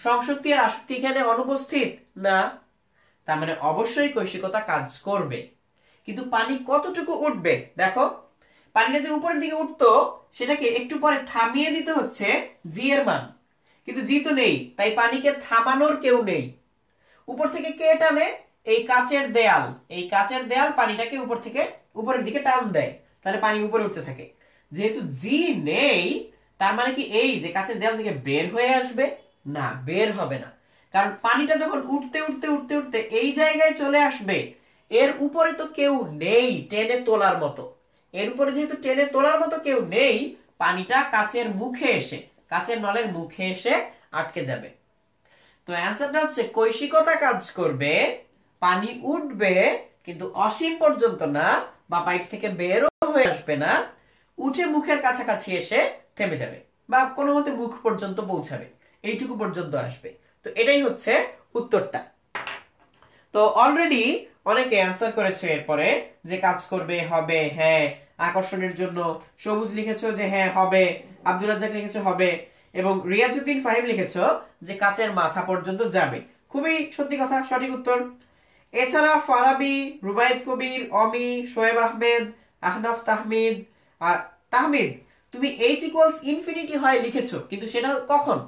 সংশক্তি আর আসক্তি এখানে অনুপস্থিত না, তার মানে অবশ্যই কৈশিকতা কাজ করবে। কিন্তু পানি কতটুকু উঠবে দেখো, পানিটা যে উপরের দিকে উঠতো সেটাকে একটু পরে থামিয়ে দিতে হচ্ছে জি এর মান, কিন্তু জি তো নেই, তাই পানিকে থামানোর কেউ নেই। উপর থেকে কে টানে? এই কাচের দেয়াল, এই কাচের দেয়াল পানিটাকে উপর থেকে উপরের দিকে টান দেয়, তাহলে পানি উপরে উঠতে থাকে। যেহেতু জি নেই, তার মানে কি এই যে কাচের দেয়াল থেকে বের হয়ে আসবে? না, বের হবে না, কারণ পানিটা যখন উঠতে উঠতে উঠতে উঠতে এই জায়গায় চলে আসবে, এর উপরে তো কেউ নেই টেনে তোলার মতো। এর উপরে যেহেতু টেনে তোলার মতো কেউ নেই, পানিটা কাচের মুখে এসে, কাচের নলের মুখে এসে আটকে যাবে। তো অ্যান্সারটা হচ্ছে কৈশিকতা কাজ করবে, পানি উঠবে কিন্তু অসীম পর্যন্ত না, বা পাইপ থেকে বেরও হয়ে আসবে না, উঠে মুখের কাছাকাছি এসে থেমে যাবে বা কোনো মতে মুখ পর্যন্ত পৌঁছাবে, এইটুকু পর্যন্ত আসবে। তো এটাই হচ্ছে উত্তরটা। তো অলরেডি অনেকে অ্যান্সার করেছে এরপরে যে কাজ করবে, হবে, হ্যাঁ। আকর্ষণের জন্য সবুজ লিখেছো যে হ্যাঁ হবে, আব্দুর রাজ্জাক লিখেছো হবে, এবং রিয়াজউদ্দিন ফাহিম লিখেছো যে কাচের মাথা পর্যন্ত যাবে। খুবই সত্যি কথা, সঠিক উত্তর। এছাড়া ফারাবি, রুবায়েত কবির, অমি, শোয়েব আহমেদ, আহনাফ তাহমিদ আর তাহমিদ, তুমি এইচ ইকুয়ালস ইনফিনিটি হয় লিখেছো, কিন্তু সেটা কখন?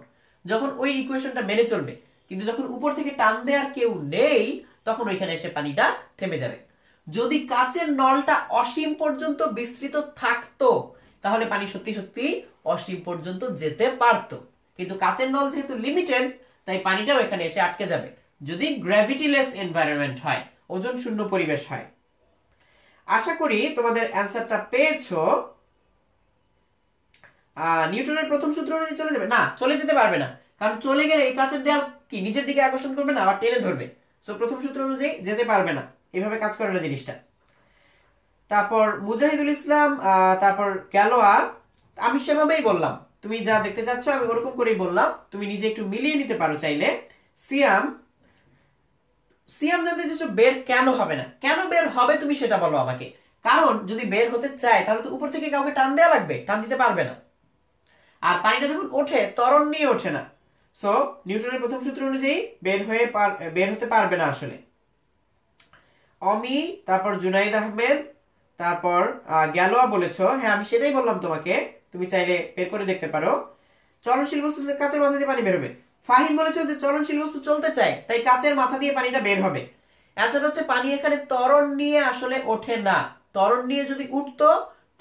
যখন ওই ইকুয়েশনটা মেনে চলবে। কিন্তু যখন উপর থেকে টান দেওয়ার কেউ নেই, তখন ওইখানে এসে পানিটা থেমে যাবে। যদি কাচের নলটা অসীম পর্যন্ত বিস্তৃত থাকতো, তাহলে পানি সত্যি সত্যি অসীম পর্যন্ত যেতে পারতো। কিন্তু কাচের নল যেহেতু লিমিটেড, তাই পানিটাও এখানে এসে আটকে যাবে, যদি গ্র্যাভিটিলেস এনভায়রনমেন্ট হয়, ওজন শূন্য পরিবেশ হয়। আশা করি তোমাদের অ্যান্সারটা পেয়েছো। নিউটনের প্রথম সূত্র অনুযায়ী চলে যাবে না, চলে যেতে পারবে না, কারণ চলে গেলে এই কাচের দেয়াল কি নিচের দিকে আকর্ষণ করবে না, আবার টেনে ধরবে। সো প্রথম সূত্র অনুযায়ী যেতে পারবে না, এভাবে কাজ করে না জিনিসটা। তারপর মুজাহিদুল ইসলাম, তারপর গ্যালোয়া, আমি সেভাবেই বললাম, তুমি যা দেখতে চাচ্ছ আমি ওরকম করেই বললাম, তুমি নিজে একটু মিলিয়ে নিতে পারো চাইলে। সিয়াম, সিয়াম জানতে চাচ্ছ বের কেন হবে না, কেন বের হবে তুমি সেটা বলো আমাকে। কারণ যদি বের হতে চায় তাহলে তো উপর থেকে কাউকে টান দেওয়া লাগবে, টান দিতে পারবে না। আর পানিটা যখন ওঠে ত্বরণ নিয়ে ওঠে না, সো নিউটনের প্রথম সূত্র অনুযায়ী বের হতে পারবে না আসলে। অমি, তারপর জুনাইদ আহমেদ, তারপর গ্যালোয়া বলেছো, হ্যাঁ আমি সেটাই বললাম তোমাকে, তুমি চাইলে বের করে দেখতে পারো। চলনশীল বস্তু কাচের মাথা দিয়ে পানি বের হবে। ফাহিম বলেছো যে চলনশীল বস্তু চলতে চায়, তাই কাচের মাথা দিয়ে পানিটা বের হবে। অ্যান্সার হচ্ছে পানি এখানে ত্বরণ নিয়ে আসলে ওঠে না, ত্বরণ নিয়ে যদি উঠতো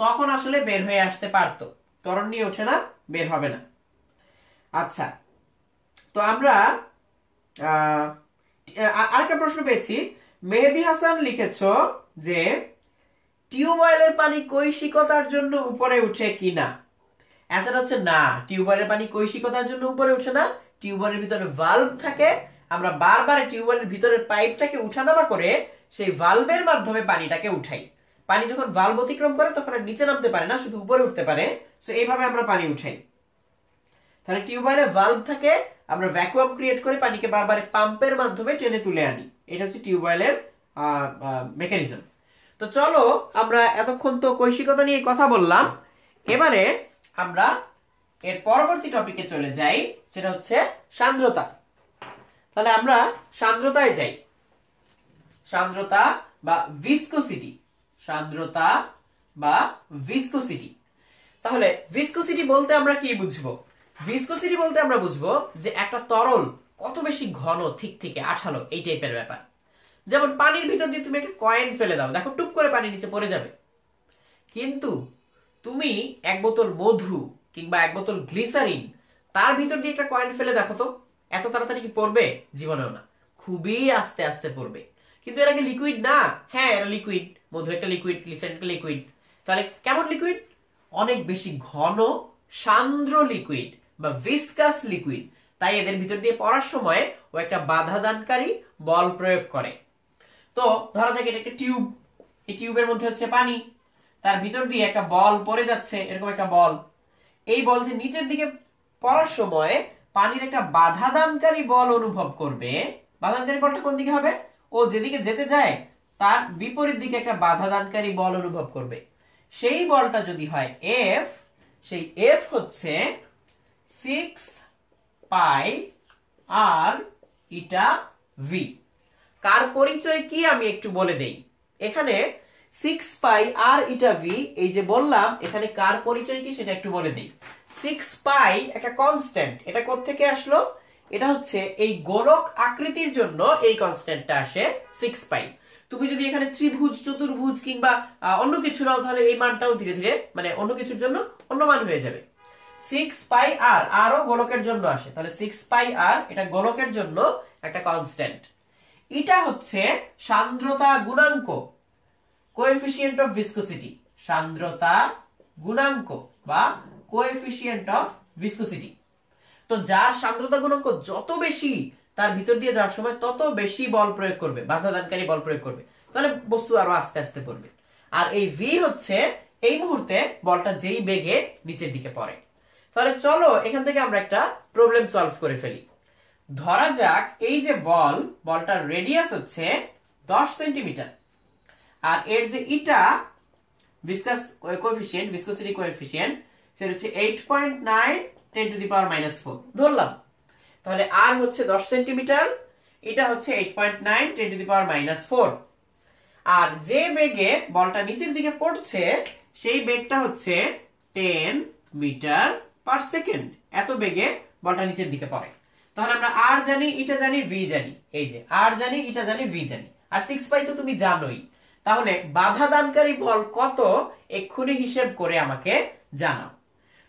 তখন আসলে বের হয়ে আসতে পারতো, ত্বরণ নিয়ে ওঠে না, বের হবে না। আচ্ছা, তো আমরা আরেকটা প্রশ্ন পেয়েছি। মেহেদি হাসান লিখেছো যে টিউবওয়েলের পানি কৈশিকতার জন্য উপরে উঠে কিনা। অ্যান্সার হচ্ছে না, টিউবওয়েলের পানি কৈশিকতার জন্য উপরে উঠে না। টিউবওয়েলের ভিতরে ভালভ থাকে, আমরা বারবার টিউবওয়েলের ভিতরের পাইপটাকে উঠানামা করে সেই ভালভের মাধ্যমে পানিটাকে উঠাই। পানি যখন ভালভ অতিক্রম করে তখন আর নিচে নামতে পারে না, শুধু উপরে উঠতে পারে। সো এইভাবে আমরা পানি উঠাই। তাহলে টিউবওয়েলে ভালভ থাকে, আমরা ভ্যাকুয়াম ক্রিয়েট করে পানিকে বারবার পাম্পের মাধ্যমে টেনে তুলে আনি, এটা হচ্ছে টিউবওয়েলের মেকানিজম। তো চলো আমরা এতক্ষণ তো কৈশিকতা নিয়ে কথা বললাম, এবারে আমরা এর পরবর্তী টপিকে চলে যাই, সেটা হচ্ছে সান্দ্রতা। তাহলে আমরা সান্দ্রতায় যাই। সান্দ্রতা বা ভিসকোসিটি, সান্দ্রতা বা ভিসকোসিটি। তাহলে ভিসকোসিটি বলতে আমরা কি বুঝবো? ভিসকোসিটি বলতে আমরা বুঝবো যে একটা তরল কত বেশি ঘন, ঠিক থেকে আঠালো, এই টাইপের ব্যাপার। যেমন পানির ভিতর দিয়ে তুমি একটা কয়েন ফেলে দাও, দেখো টুপ করে পানি নিচে পড়ে যাবে। কিন্তু তুমি এক বোতল মধু কিংবা এক বোতল গ্লিসারিন, তার ভিতর দিয়ে একটা কয়েন ফেলে দেখো তো, এত তাড়াতাড়ি কি পড়বে? জীবনেও না, খুবই আস্তে আস্তে পড়বে। কিন্তু এর আগে লিকুইড না, হ্যাঁ এরা লিকুইড, মধু একটা লিকুইড, গ্লিসারিন একটা লিকুইড। তাহলে কেমন লিকুইড? অনেক বেশি ঘন সান্দ্র লিকুইড বা ভিসকাস লিকুইড। তাই এদের ভিতর দিয়ে পড়ার সময় ও একটা বাধা দানকারী বল প্রয়োগ করে। তো ধরা যাক এটা একটা টিউব, এই টিউবের মধ্যে হচ্ছে পানি, তার ভিতর দিয়ে একটা বল পড়ে যাচ্ছে, এরকম একটা বল। এই বল যে নিচের দিকে পড়ার সময় পানির একটা বাধা দানকারী বল অনুভব করবে। বাধা দানকারী বলটা কোন দিকে হবে? ও যেদিকে যেতে যায় তার বিপরীত দিকে একটা বাধা দানকারী বল অনুভব করবে। সেই বলটা যদি হয় এফ, সেই এফ হচ্ছে 6 পাই আর ইটা ভি। কার পরিচয় কি আমি একটু বলে দেই। এখানে 6 পাই আর ইটা ভি, এই যে বললাম এখানে কার পরিচয় কি সেটা একটু বলে দেই। 6 পাই একটা কনস্ট্যান্ট, এটা কোত্থেকে আসলো? এটা হচ্ছে এই গোলক আকৃতির জন্য এই কনস্ট্যান্টটা আসে 6 পাই। তুমি যদি এখানে ত্রিভুজ, চতুর্ভুজ কিংবা অন্য কিছু নাও তাহলে এই মানটাও ধীরে ধীরে মানে অন্য কিছুর জন্য অন্য মান হয়ে যাবে। 6 পাই আর আরও গোলকের জন্য আসে, তাহলে 6 পাই আর এটা গোলকের জন্য একটা কনস্ট্যান্ট। এটা হচ্ছে সান্দ্রতা গুণাঙ্ক, কোএফিসিয়েন্ট অফ ভিসকোসিটি, সান্দ্রতা গুণাঙ্ক বা কোএফিসিয়েন্ট অফ ভিসকোসিটি। তো যার সান্দ্রতা গুণাঙ্ক যত বেশি তার ভিতর দিয়ে যাওয়ার সময় তত বেশি বল প্রয়োগ করবে, বাধা দানকারী বল প্রয়োগ করবে, তাহলে বস্তু আরো আস্তে আস্তে পড়বে। আর এই ভি হচ্ছে এই মুহূর্তে বলটা যেই বেগে নিচের দিকে পড়ে। তাহলে চলো এখান থেকে আমরা একটা প্রবলেম সলভ করে ফেলি। ধরা যাক এই যে বলটার রেডিয়াস হচ্ছে 10 সেন্টিমিটার, আর এর যে ইটা ভিসকাস কোএফিসিয়েন্ট, ভিসকোসিটি কোএফিসিয়েন্ট, সেটা হচ্ছে 8.9 10 টু দি পাওয়ার -4 ধরলাম। তাহলে আর হচ্ছে 10 সেন্টিমিটার, এটা হচ্ছে 8.9 10 টু দি পাওয়ার -4। আর যে বেগে বলটা নিচের দিকে পড়ছে সেই বেগটা হচ্ছে 10 মিটার পার সেকেন্ড। এত বেগে বলটা নিচের দিকে পড়ে। তাহলে আমরা আর জানি, ইটা জানি, ভি জানি। এই যে আর জানি, ইটা জানি, ভি জানি, আর 6 পাই তো তুমি জানোই। তাহলে বাধা দানকারী বল কত এক্ষুনি হিসেব করে আমাকে জানাও।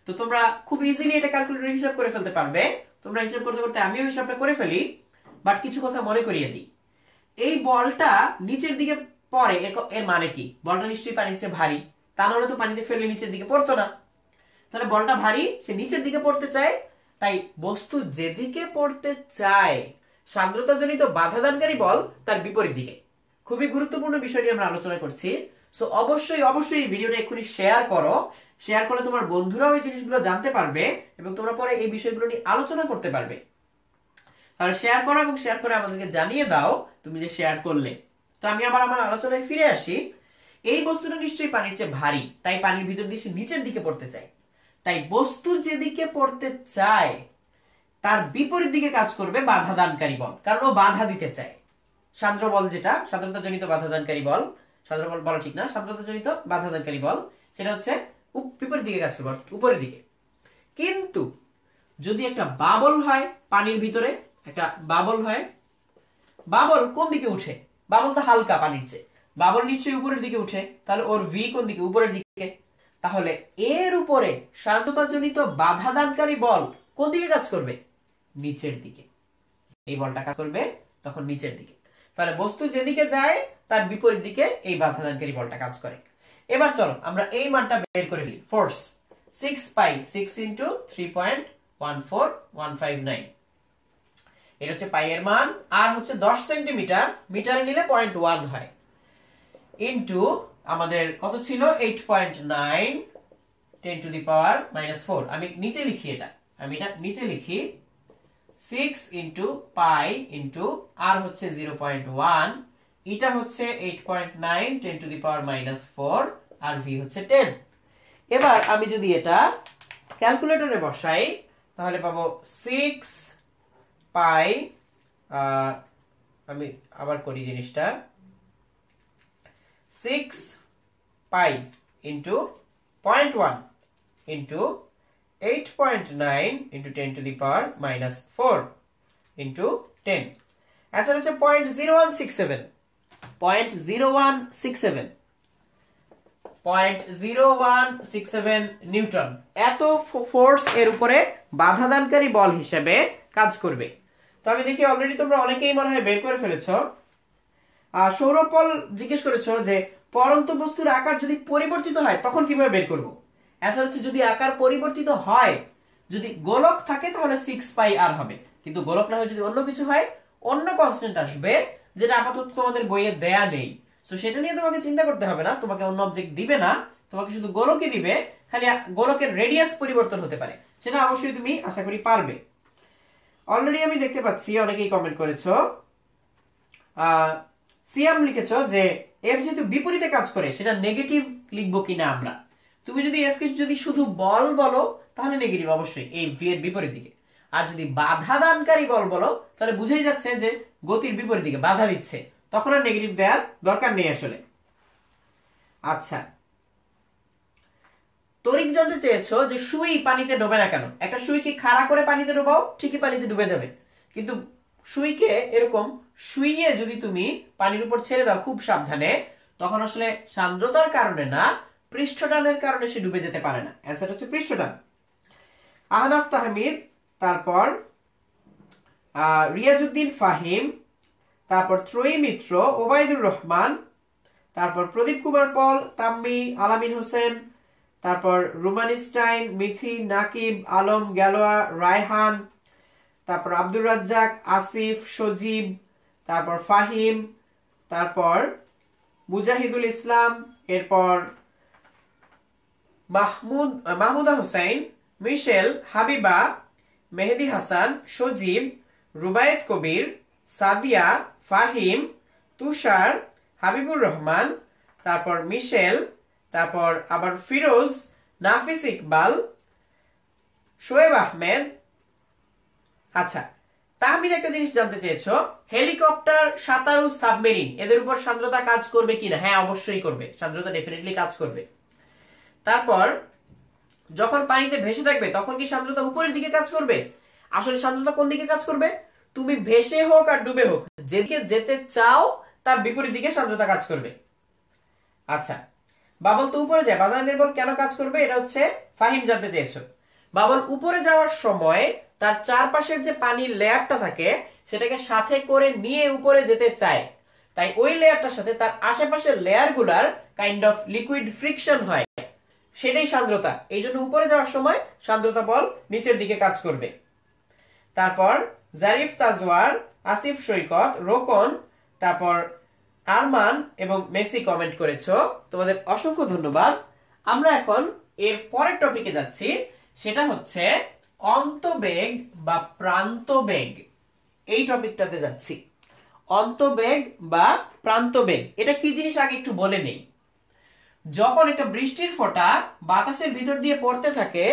তো তোমরা খুব ইজিলি এটা ক্যালকুলেটরে হিসাব করে ফেলতে পারবে। তোমরা হিসাব করতে করতে আমিও হিসাবটা করে ফেলি, বাট কিছু কথা মনে করিয়ে দিই। এই বলটা নিচের দিকে পড়ে, এর মানে কি? বলটা নিশ্চয়ই পানির চেয়ে ভারী, তা নাহলে তো পানিতে ফেললে নিচের দিকে পড়তো না। তাহলে বলটা ভারী, সে নিচের দিকে পড়তে চায়, তাই বস্তু যেদিকে পড়তে চায় সান্দ্রতাজনিত বাধাদানকারী বল তার বিপরীত দিকে। খুবই গুরুত্বপূর্ণ বিষয়টি আমরা আলোচনা করছি। সো অবশ্যই অবশ্যই এই ভিডিওটা এক্ষুনি শেয়ার করো। শেয়ার করলে তোমার বন্ধুরাও এই জিনিসগুলো জানতে পারবে এবং তোমরা পরে এই বিষয়গুলো নিয়ে আলোচনা করতে পারবে। তাহলে শেয়ার করো এবং শেয়ার করে আমাদেরকে জানিয়ে দাও তুমি যে শেয়ার করলে। তো আমি আবার আমার আলোচনায় ফিরে আসি। এই বস্তুটা নিশ্চয়ই পানির চেয়ে ভারী, তাই পানির ভিতর দিয়ে সে নিচের দিকে পড়তে চায়। তাই বস্তু যেদিকে পড়তে চায় তার বিপরীত দিকে কাজ করবে বাধা দানকারী বল, কারণ ও বাধা দিতে চায়। সান্দ্র বল, যেটা সান্দ্রতাজনিত বাধা দানকারী বল, সান্দ্র বল বলা ঠিক না, সান্দ্রতাজনিত বাধা দানকারী বল, সেটা হচ্ছে বিপরীত দিকে কাজ করবে, উপরের দিকে। কিন্তু যদি একটা বাবল হয়, পানির ভিতরে একটা বাবল হয়, বাবল কোন দিকে উঠে? বাবল তো হালকা পানির চেয়ে, বাবল নিশ্চয়ই উপরের দিকে উঠে, তাহলে ওর ভি কোন দিকে? উপরের দিকে। তাহলে এর উপরে সান্দ্রতাজনিত বাধা দানকারী বল কোন দিকে কাজ করবে? নিচের দিকে। এই বলটা কাজ করবে তখন নিচের দিকে। তাহলে বস্তু যেদিকে যায় তার বিপরীত দিকে এই বাধা দানকারী বলটা কাজ করে। এবার চলো আমরা এই মানটা বের করে ফেলি। ফোর্স 6 পাই, 6 ইনটু 3.14159, এটা হচ্ছে পাই এর মান। আর হচ্ছে 10 সেন্টিমিটার, মিটারে নিলে 0.1 হয়, ইনটু আমাদের কত ছিল? 8.9 10 টু দি পাওয়ার -4। আমি নিচে লিখি, এটা নিচে লিখি 6 ইনটু পাই ইনটু আর হচ্ছে 0.1, এটা হচ্ছে 8.9 10 to the power -4, R V হচ্ছে 10। এবার আমি যদি এটা ক্যালকুলেটরে বসাই তাহলে পাবো 6 পাই, আমি আবার করি জিনিসটা, 6 পাই into 0.1 into 8.9 into 10 to the power -4 into 10। Answer হচ্ছে 0.0167, 0.0167 নিউটন। এত ফোর্স এর উপরে বাধা দানকারী বল হিসেবে কাজ করবে। তো আমি দেখি অলরেডি তোমরা অনেকেই মনে হয় বের করে ফেলেছো। সৌরভ পল জিজ্ঞেস করেছো যে পরন্ত বস্তুর আকার যদি পরিবর্তিত হয় তখন কিভাবে বের করব। অ্যান্সার হচ্ছে যদি আকার পরিবর্তিত হয় যদি গোলক থাকে তাহলে 6πr হবে, কিন্তু গোলক না হয়ে যদি অন্য কিছু হয়, অন্য কনস্ট্যান্ট আসবে যেটা আপাতত তোমাদের বইয়ে দেয়া নেই। সো সেটা নিয়ে তোমাকে চিন্তা করতে হবে না, তোমাকে অন্য অবজেক্ট দিবে না, তোমাকে শুধু গোলকই দিবে, খালি গোলকের রেডিয়াস পরিবর্তন হতে পারে, সেটা অবশ্যই তুমি আশা করি পারবে। অলরেডি আমি দেখতে পাচ্ছি অনেকেই কমেন্ট করেছো, সিয়াম লিখেছো যে এফ যেহেতু বিপরীতে কাজ করে সেটা নেগেটিভ লিখবো কিনা আমরা। তুমি যদি এফ কে যদি শুধু বল বলো তাহলে নেগেটিভ অবশ্যই, এই ভি এর বিপরীত দিকে। আর যদি বাধা দানকারী বল বলো তাহলে বুঝাই যাচ্ছে যে গতির বিপরীত দিকে বাধা দিচ্ছে, তখন আর নেগেটিভ দেওয়ার দরকার নেই আসলে। আচ্ছা, তরিক জানতে চেয়েছো যে সুই পানিতে ডোবে না কেন। একটা সুইকে খাড়া করে পানিতে ডোবাও ঠিকই পানিতে ডুবে যাবে, কিন্তু সুইকে এরকম শুইয়ে যদি তুমি পানির উপর ছেড়ে দাও খুব সাবধানে, তখন আসলে সান্দ্রতার কারণে না, পৃষ্ঠটানের কারণে সে ডুবে যেতে পারে না। অ্যান্সার হচ্ছে পৃষ্ঠটান। আহনাফ তাহমিদ, তারপর রিয়াজউদ্দিন ফাহিম, তারপর ত্রয়ী মিত্র, ওবায়দুর রহমান, তারপর প্রদীপ কুমার পল, তাম্মি, আলামিন হোসেন, তারপর রুমানিস্টাইন, মিথি, নাকিব, আলম, গ্যালোয়া, রায়হান, তারপর আব্দুর রাজ্জাক, আসিফ, সজীব, তারপর ফাহিম, তারপর মুজাহিদুল ইসলাম, এরপর মাহমুদা হোসেন, মিশেল, হাবিবা, মেহেদি হাসান, সজীব, রুবায়েত কবির, সাদিয়া, ফাহিম, তুষার, হাবিবুর রহমান, তারপর মিশেল, তারপর আবার ফিরোজ, নাফিস ইকবাল, শোয়েব আহমেদ। আচ্ছা, তাহমিদ একটা জিনিস জানতে চেয়েছো, হেলিকপ্টার, সাঁতারু, সাবমেরিন এদের উপর সান্দ্রতা কাজ করবে কিনা। হ্যাঁ, অবশ্যই করবে, সান্দ্রতা ডেফিনেটলি কাজ করবে। তারপর যখন পানিতে ভেসে থাকবে তখন কি সান্দ্রতা উপরের দিকে কাজ করবে? আসলে সান্দ্রতা কোন দিকে কাজ করবে? তুমি ভেসে হোক আর ডুবে হোক, যেদিকে যেতে চাও তার বিপরীত দিকে সান্দ্রতা কাজ করবে। আচ্ছা, বাবল তো উপরে যায়, বাধা নির্বল কেন কাজ করবে, এটা হচ্ছে ফাহিম জানতে চেয়েছো। বাবল উপরে যাওয়ার সময় তার চারপাশের যে পানির লেয়ারটা থাকে সেটাকে সাথে করে নিয়ে উপরে যেতে চায়, তাই ওই লেয়ারটার সাথে তার আশেপাশের লেয়ার গুলার কাইন্ড অফ লিকুইড ফ্রিকশন হয়, সেটাই সান্দ্রতা। এই জন্য উপরে যাওয়ার সময় সান্দ্রতা বল নিচের দিকে কাজ করবে। তারপর জারিফ তাজওয়ার, আসিফ সৈকত, রোকন, তারপর আরমান এবং মেসি কমেন্ট করেছো, তোমাদের অসংখ্য ধন্যবাদ। আমরা এখন এর পরের টপিকে যাচ্ছি, সেটা হচ্ছে অন্তবেগ বা প্রান্তবেগ। এই টপিকটাতে যাচ্ছি, অন্তবেগ বা প্রান্তবেগ এটা কি জিনিস আগে একটু বলে নেই। যখন একটা বৃষ্টির ফোঁটা বাতাসের ভিতর দিয়ে পড়তে থাকে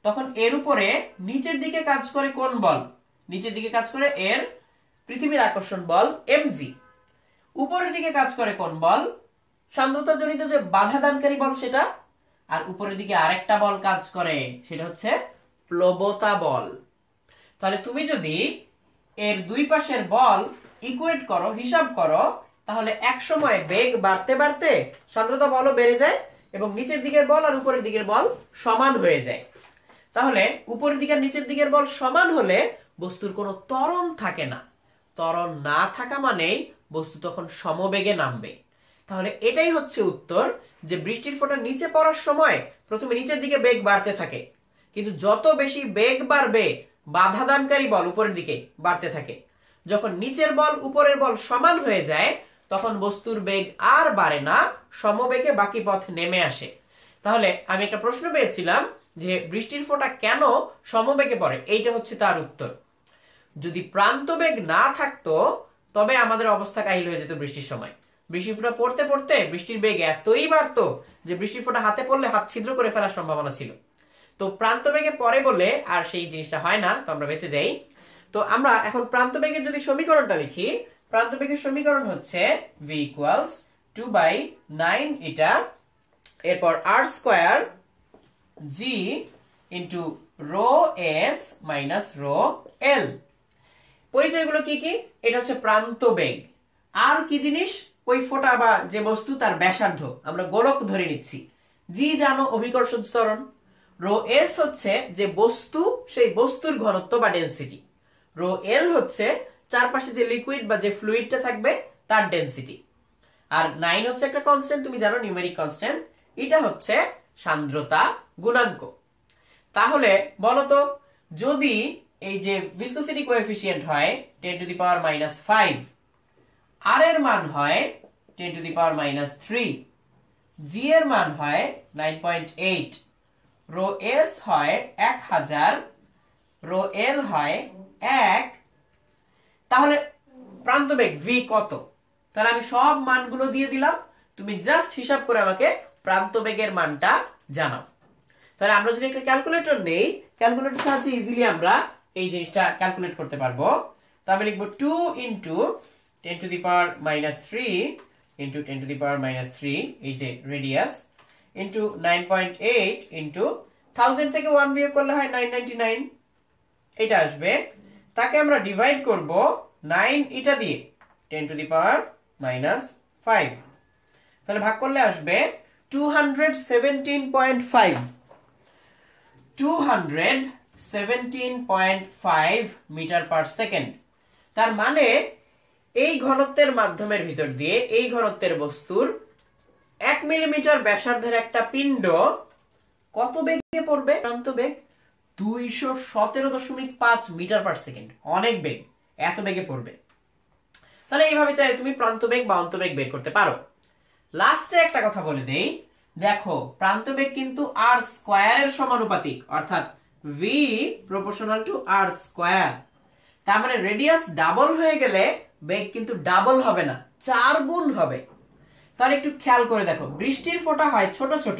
তখন এর উপরে নিচের দিকে কাজ করে কোন বল? নিচের দিকে কাজ করে এর পৃথিবীর আকর্ষণ বল mg। উপরের দিকে কাজ করে কোন বল? সান্দ্রতা জনিত যে বাধা দানকারী বল সেটা। আর উপরের দিকে আরেকটা বল কাজ করে, সেটা হচ্ছে প্লবতা বল। তাহলে তুমি যদি এর দুই পাশের বল ইকুয়েট করো, হিসাব করো, তাহলে এক সময় বেগ বাড়তে বাড়তে সান্দ্রতা বলও বেড়ে যায় এবং নিচের দিকের বল আর উপরের দিকের বল সমান হয়ে যায়। তাহলে উপরের দিকের নিচের দিকের বল সমান হলে বস্তুর কোনো ত্বরণ থাকে না। ত্বরণ না থাকা মানেই বস্তু তখন সমবেগে নামবে। তাহলে এটাই হচ্ছে উত্তর, যে বৃষ্টির ফোঁটা নিচে পড়ার সময় প্রথমে নিচের দিকে বেগ বাড়তে থাকে, কিন্তু যত বেশি বেগ বাড়বে বাধা দানকারী বল উপরের দিকে বাড়তে থাকে। যখন নিচের বল উপরের বল সমান হয়ে যায় তখন বস্তুর বেগ আর বাড়ে না, সমবেগে বাকি পথ নেমে আসে। তাহলে আমি একটা প্রশ্ন পেয়েছিলাম যে বৃষ্টির ফোঁটা কেন সমবেগে পড়ে, এইটা হচ্ছে তার উত্তর। যদি প্রান্তবেগ না থাকতো তবে আমাদের অবস্থা কাহিল হয়ে যেত বৃষ্টির সময়। বৃষ্টির ফোঁটা পড়তে পড়তে বৃষ্টির বেগ এতই বাড়তো যে বৃষ্টির ফোঁটা হাতে পড়লে হাত ছিদ্র করে ফেলার সম্ভাবনা ছিল। তো প্রান্তবেগে পড়ে বলে আর সেই জিনিসটা হয় না, তো আমরা বেঁচে যাই। তো আমরা এখন প্রান্তবেগের যদি সমীকরণটা লিখি, প্রান্তবেগের সমীকরণ হচ্ছে v equals 2/9 এটা, এরপর r square g into rho s minus rho l। পরিচয়গুলো কি কি? এটা হচ্ছে প্রান্তবেগ। আর কি জিনিস? ওই ফোঁটা বা যে বস্তু তার ব্যাসার্ধ, আমরা গোলক ধরে নিচ্ছি। জি জানো অভিকর্ষজ ত্বরণ। রো এস হচ্ছে যে বস্তু, সেই বস্তুর ঘনত্ব বা ডেনসিটি। রো এল হচ্ছে চারপাশে যে লিকুইড বা যে ফ্লুইডটা থাকবে তার ডেনসিটি। আর 9 হচ্ছে একটা কনস্ট্যান্ট, তুমি জানো নিউমেরিক কনস্ট্যান্ট, এটা হচ্ছে সান্দ্রতা গুণাঙ্ক। তাহলে বলো তো যদি এই যে ভিসকোসিটি কোএফিসিয়েন্ট হয় 10 টু দি পাওয়ার -5, আর এর মান হয় 10 টু দি পাওয়ার -3, জি এর মান হয় 9.8, রো এস হয় 1000, রো এল হয় 1, তাহলে প্রান্তবেগ ভি কত? তাহলে আমি সব মানগুলো দিয়ে দিলাম, তুমি জাস্ট হিসাব করে আমাকে প্রান্তবেগের মানটা জানাও। তাহলে আমরা যদি একটা ক্যালকুলেটর নেই, ক্যালকুলেটর সাহায্যে ইজিলি আমরা এই জিনিসটা ক্যালকুলেট করতে পারবো। তো আমি লিখব 2 into 10 to the power -3 into 10 to the power -3, এই যে রেডিয়াস, ইনটু 9.8 ইনটু 1000 থেকে 1 বিয়োগ করলে হয় 999, এটা আসবে। তাকে আমরা ডিভাইড করব 9 এটা দিয়ে 10 টু দি পাওয়ার -5, তাহলে ভাগ করলে আসবে 217.5, 217.5 মিটার পার সেকেন্ড। তার মানে এই ঘনত্বের মাধ্যমের ভিতর দিয়ে এই ঘনত্বের বস্তুর 1 মিলিমিটার ব্যাসার্ধের একটা পিণ্ড কত বেগে পড়বে? প্রান্তবেগ 217.5 মিটার পার সেকেন্ড, অনেক বেগ, এত বেগে পড়বে। তাহলে এইভাবে চাইলে তুমি প্রান্তবেগ বা অন্তবেগ বের করতে পারো। লাস্টে একটা কথা বলে দেই, দেখো প্রান্তবেগ কিন্তু আর স্কয়ারের সমানুপাতিক, অর্থাৎ v proportional to r square. তার মানে রেডিয়াস ডাবল হয়ে গেলে বেগ কিন্তু ডাবল হবে না, 4 গুণ হবে। তাহলে একটু খেয়াল করে দেখো, বৃষ্টির ফোঁটা হয় ছোট ছোট,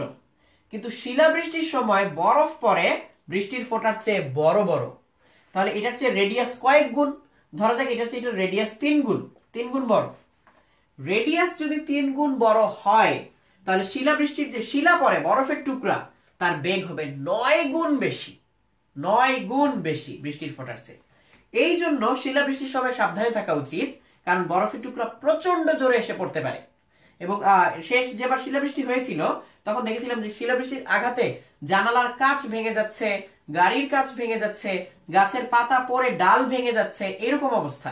কিন্তু শিলাবৃষ্টির সময় বরফ পড়ে বৃষ্টির ফোঁটার চেয়ে বড় বড়। তাহলে এটার চেয়ে রেডিয়াস কয়েক গুণ, ধরা যাক এটার চেয়ে এটার রেডিয়াস 3 গুণ, 3 গুণ বড়। রেডিয়াস যদি 3 গুণ বড় হয়, তাহলে শিলাবৃষ্টির যে শিলা পড়ে বরফের টুকরা, তার বেগ হবে 9 গুণ বেশি, 9 গুণ বেশি বৃষ্টির ফোঁটার চেয়ে। এই জন্য শিলাবৃষ্টির সময় সাবধানে থাকা উচিত, কারণ বরফের টুকরা প্রচন্ড জোরে এসে পড়তে পারে। এবং শেষ যেবার শিলাবৃষ্টি হয়েছিল তখন দেখেছিলাম যে শিলাবৃষ্টির আঘাতে জানালার কাঁচ ভেঙে যাচ্ছে, গাড়ির কাঁচ ভেঙে যাচ্ছে, গাছের পাতা পড়ে ডাল ভেঙে যাচ্ছে, এরকম অবস্থা।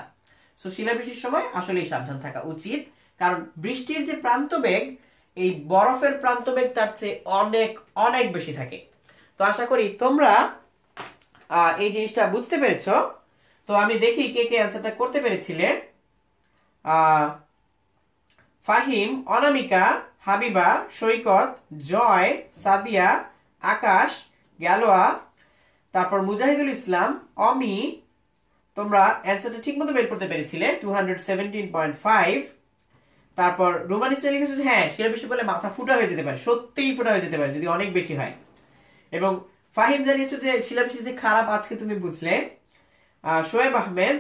সো শিলাবৃষ্টির সময় আসলেই সাবধান থাকা উচিত, কারণ বৃষ্টির যে প্রান্তবেগ, এই বরফের প্রান্তবেগ তার চেয়ে অনেক অনেক বেশি থাকে। তো আশা করি তোমরা এই জিনিসটা বুঝতে পেরেছো। তো আমি দেখি কে কে অ্যান্সারটা করতে পেরেছিলে। ফাহিম, অনামিকা, হাবিবা, সৈকত, জয়, সাদিয়া, আকাশ, গ্যালোয়া, তারপর মুজাহিদুল ইসলাম, অমি, তোমরা অ্যান্সারটা ঠিকমতো বের করতে পেরেছিলে 217.5। তারপর রোমানিসটা লিখেছে হ্যাঁ শিলাবৃষ্টি বলে মাথা ফুটা হয়ে যেতে পারে, সত্যিই ফুটা হয়ে যেতে পারে যদি অনেক বেশি হয়। এবং ফাহিম জানিয়েছে যে শিলাবৃষ্টি যে খারাপ আজকে তুমি বুঝলে। শোয়েব আহমেদ,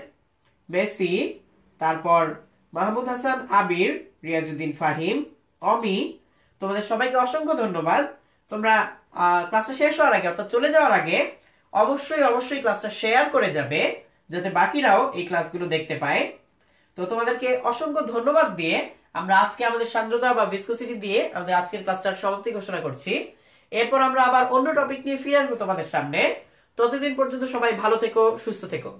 মেসি, তারপর মাহমুদ হাসান, আবির, রিয়াজউদ্দিন, ফাহিম, অমি, তোমাদের সবাইকে অসংখ্য ধন্যবাদ। তোমরা ক্লাসটা শেষ হওয়ার আগে অর্থাৎ চলে যাওয়ার আগে অবশ্যই অবশ্যই ক্লাসটা শেয়ার করে যাবে, যাতে বাকিরাও এই ক্লাসগুলো দেখতে পায়। তো তোমাদেরকে অসংখ্য ধন্যবাদ দিয়ে আমরা আজকে আমাদের সান্দ্রতা বা ভিসকোসিটি দিয়ে আমাদের আজকের ক্লাসটার সমাপ্তি ঘোষণা করছি। এরপর আমরা আবার অন্য টপিক নিয়ে ফিরে আসবো তোমাদের সামনে। ততদিন পর্যন্ত সবাই ভালো থেকো, সুস্থ থেকো।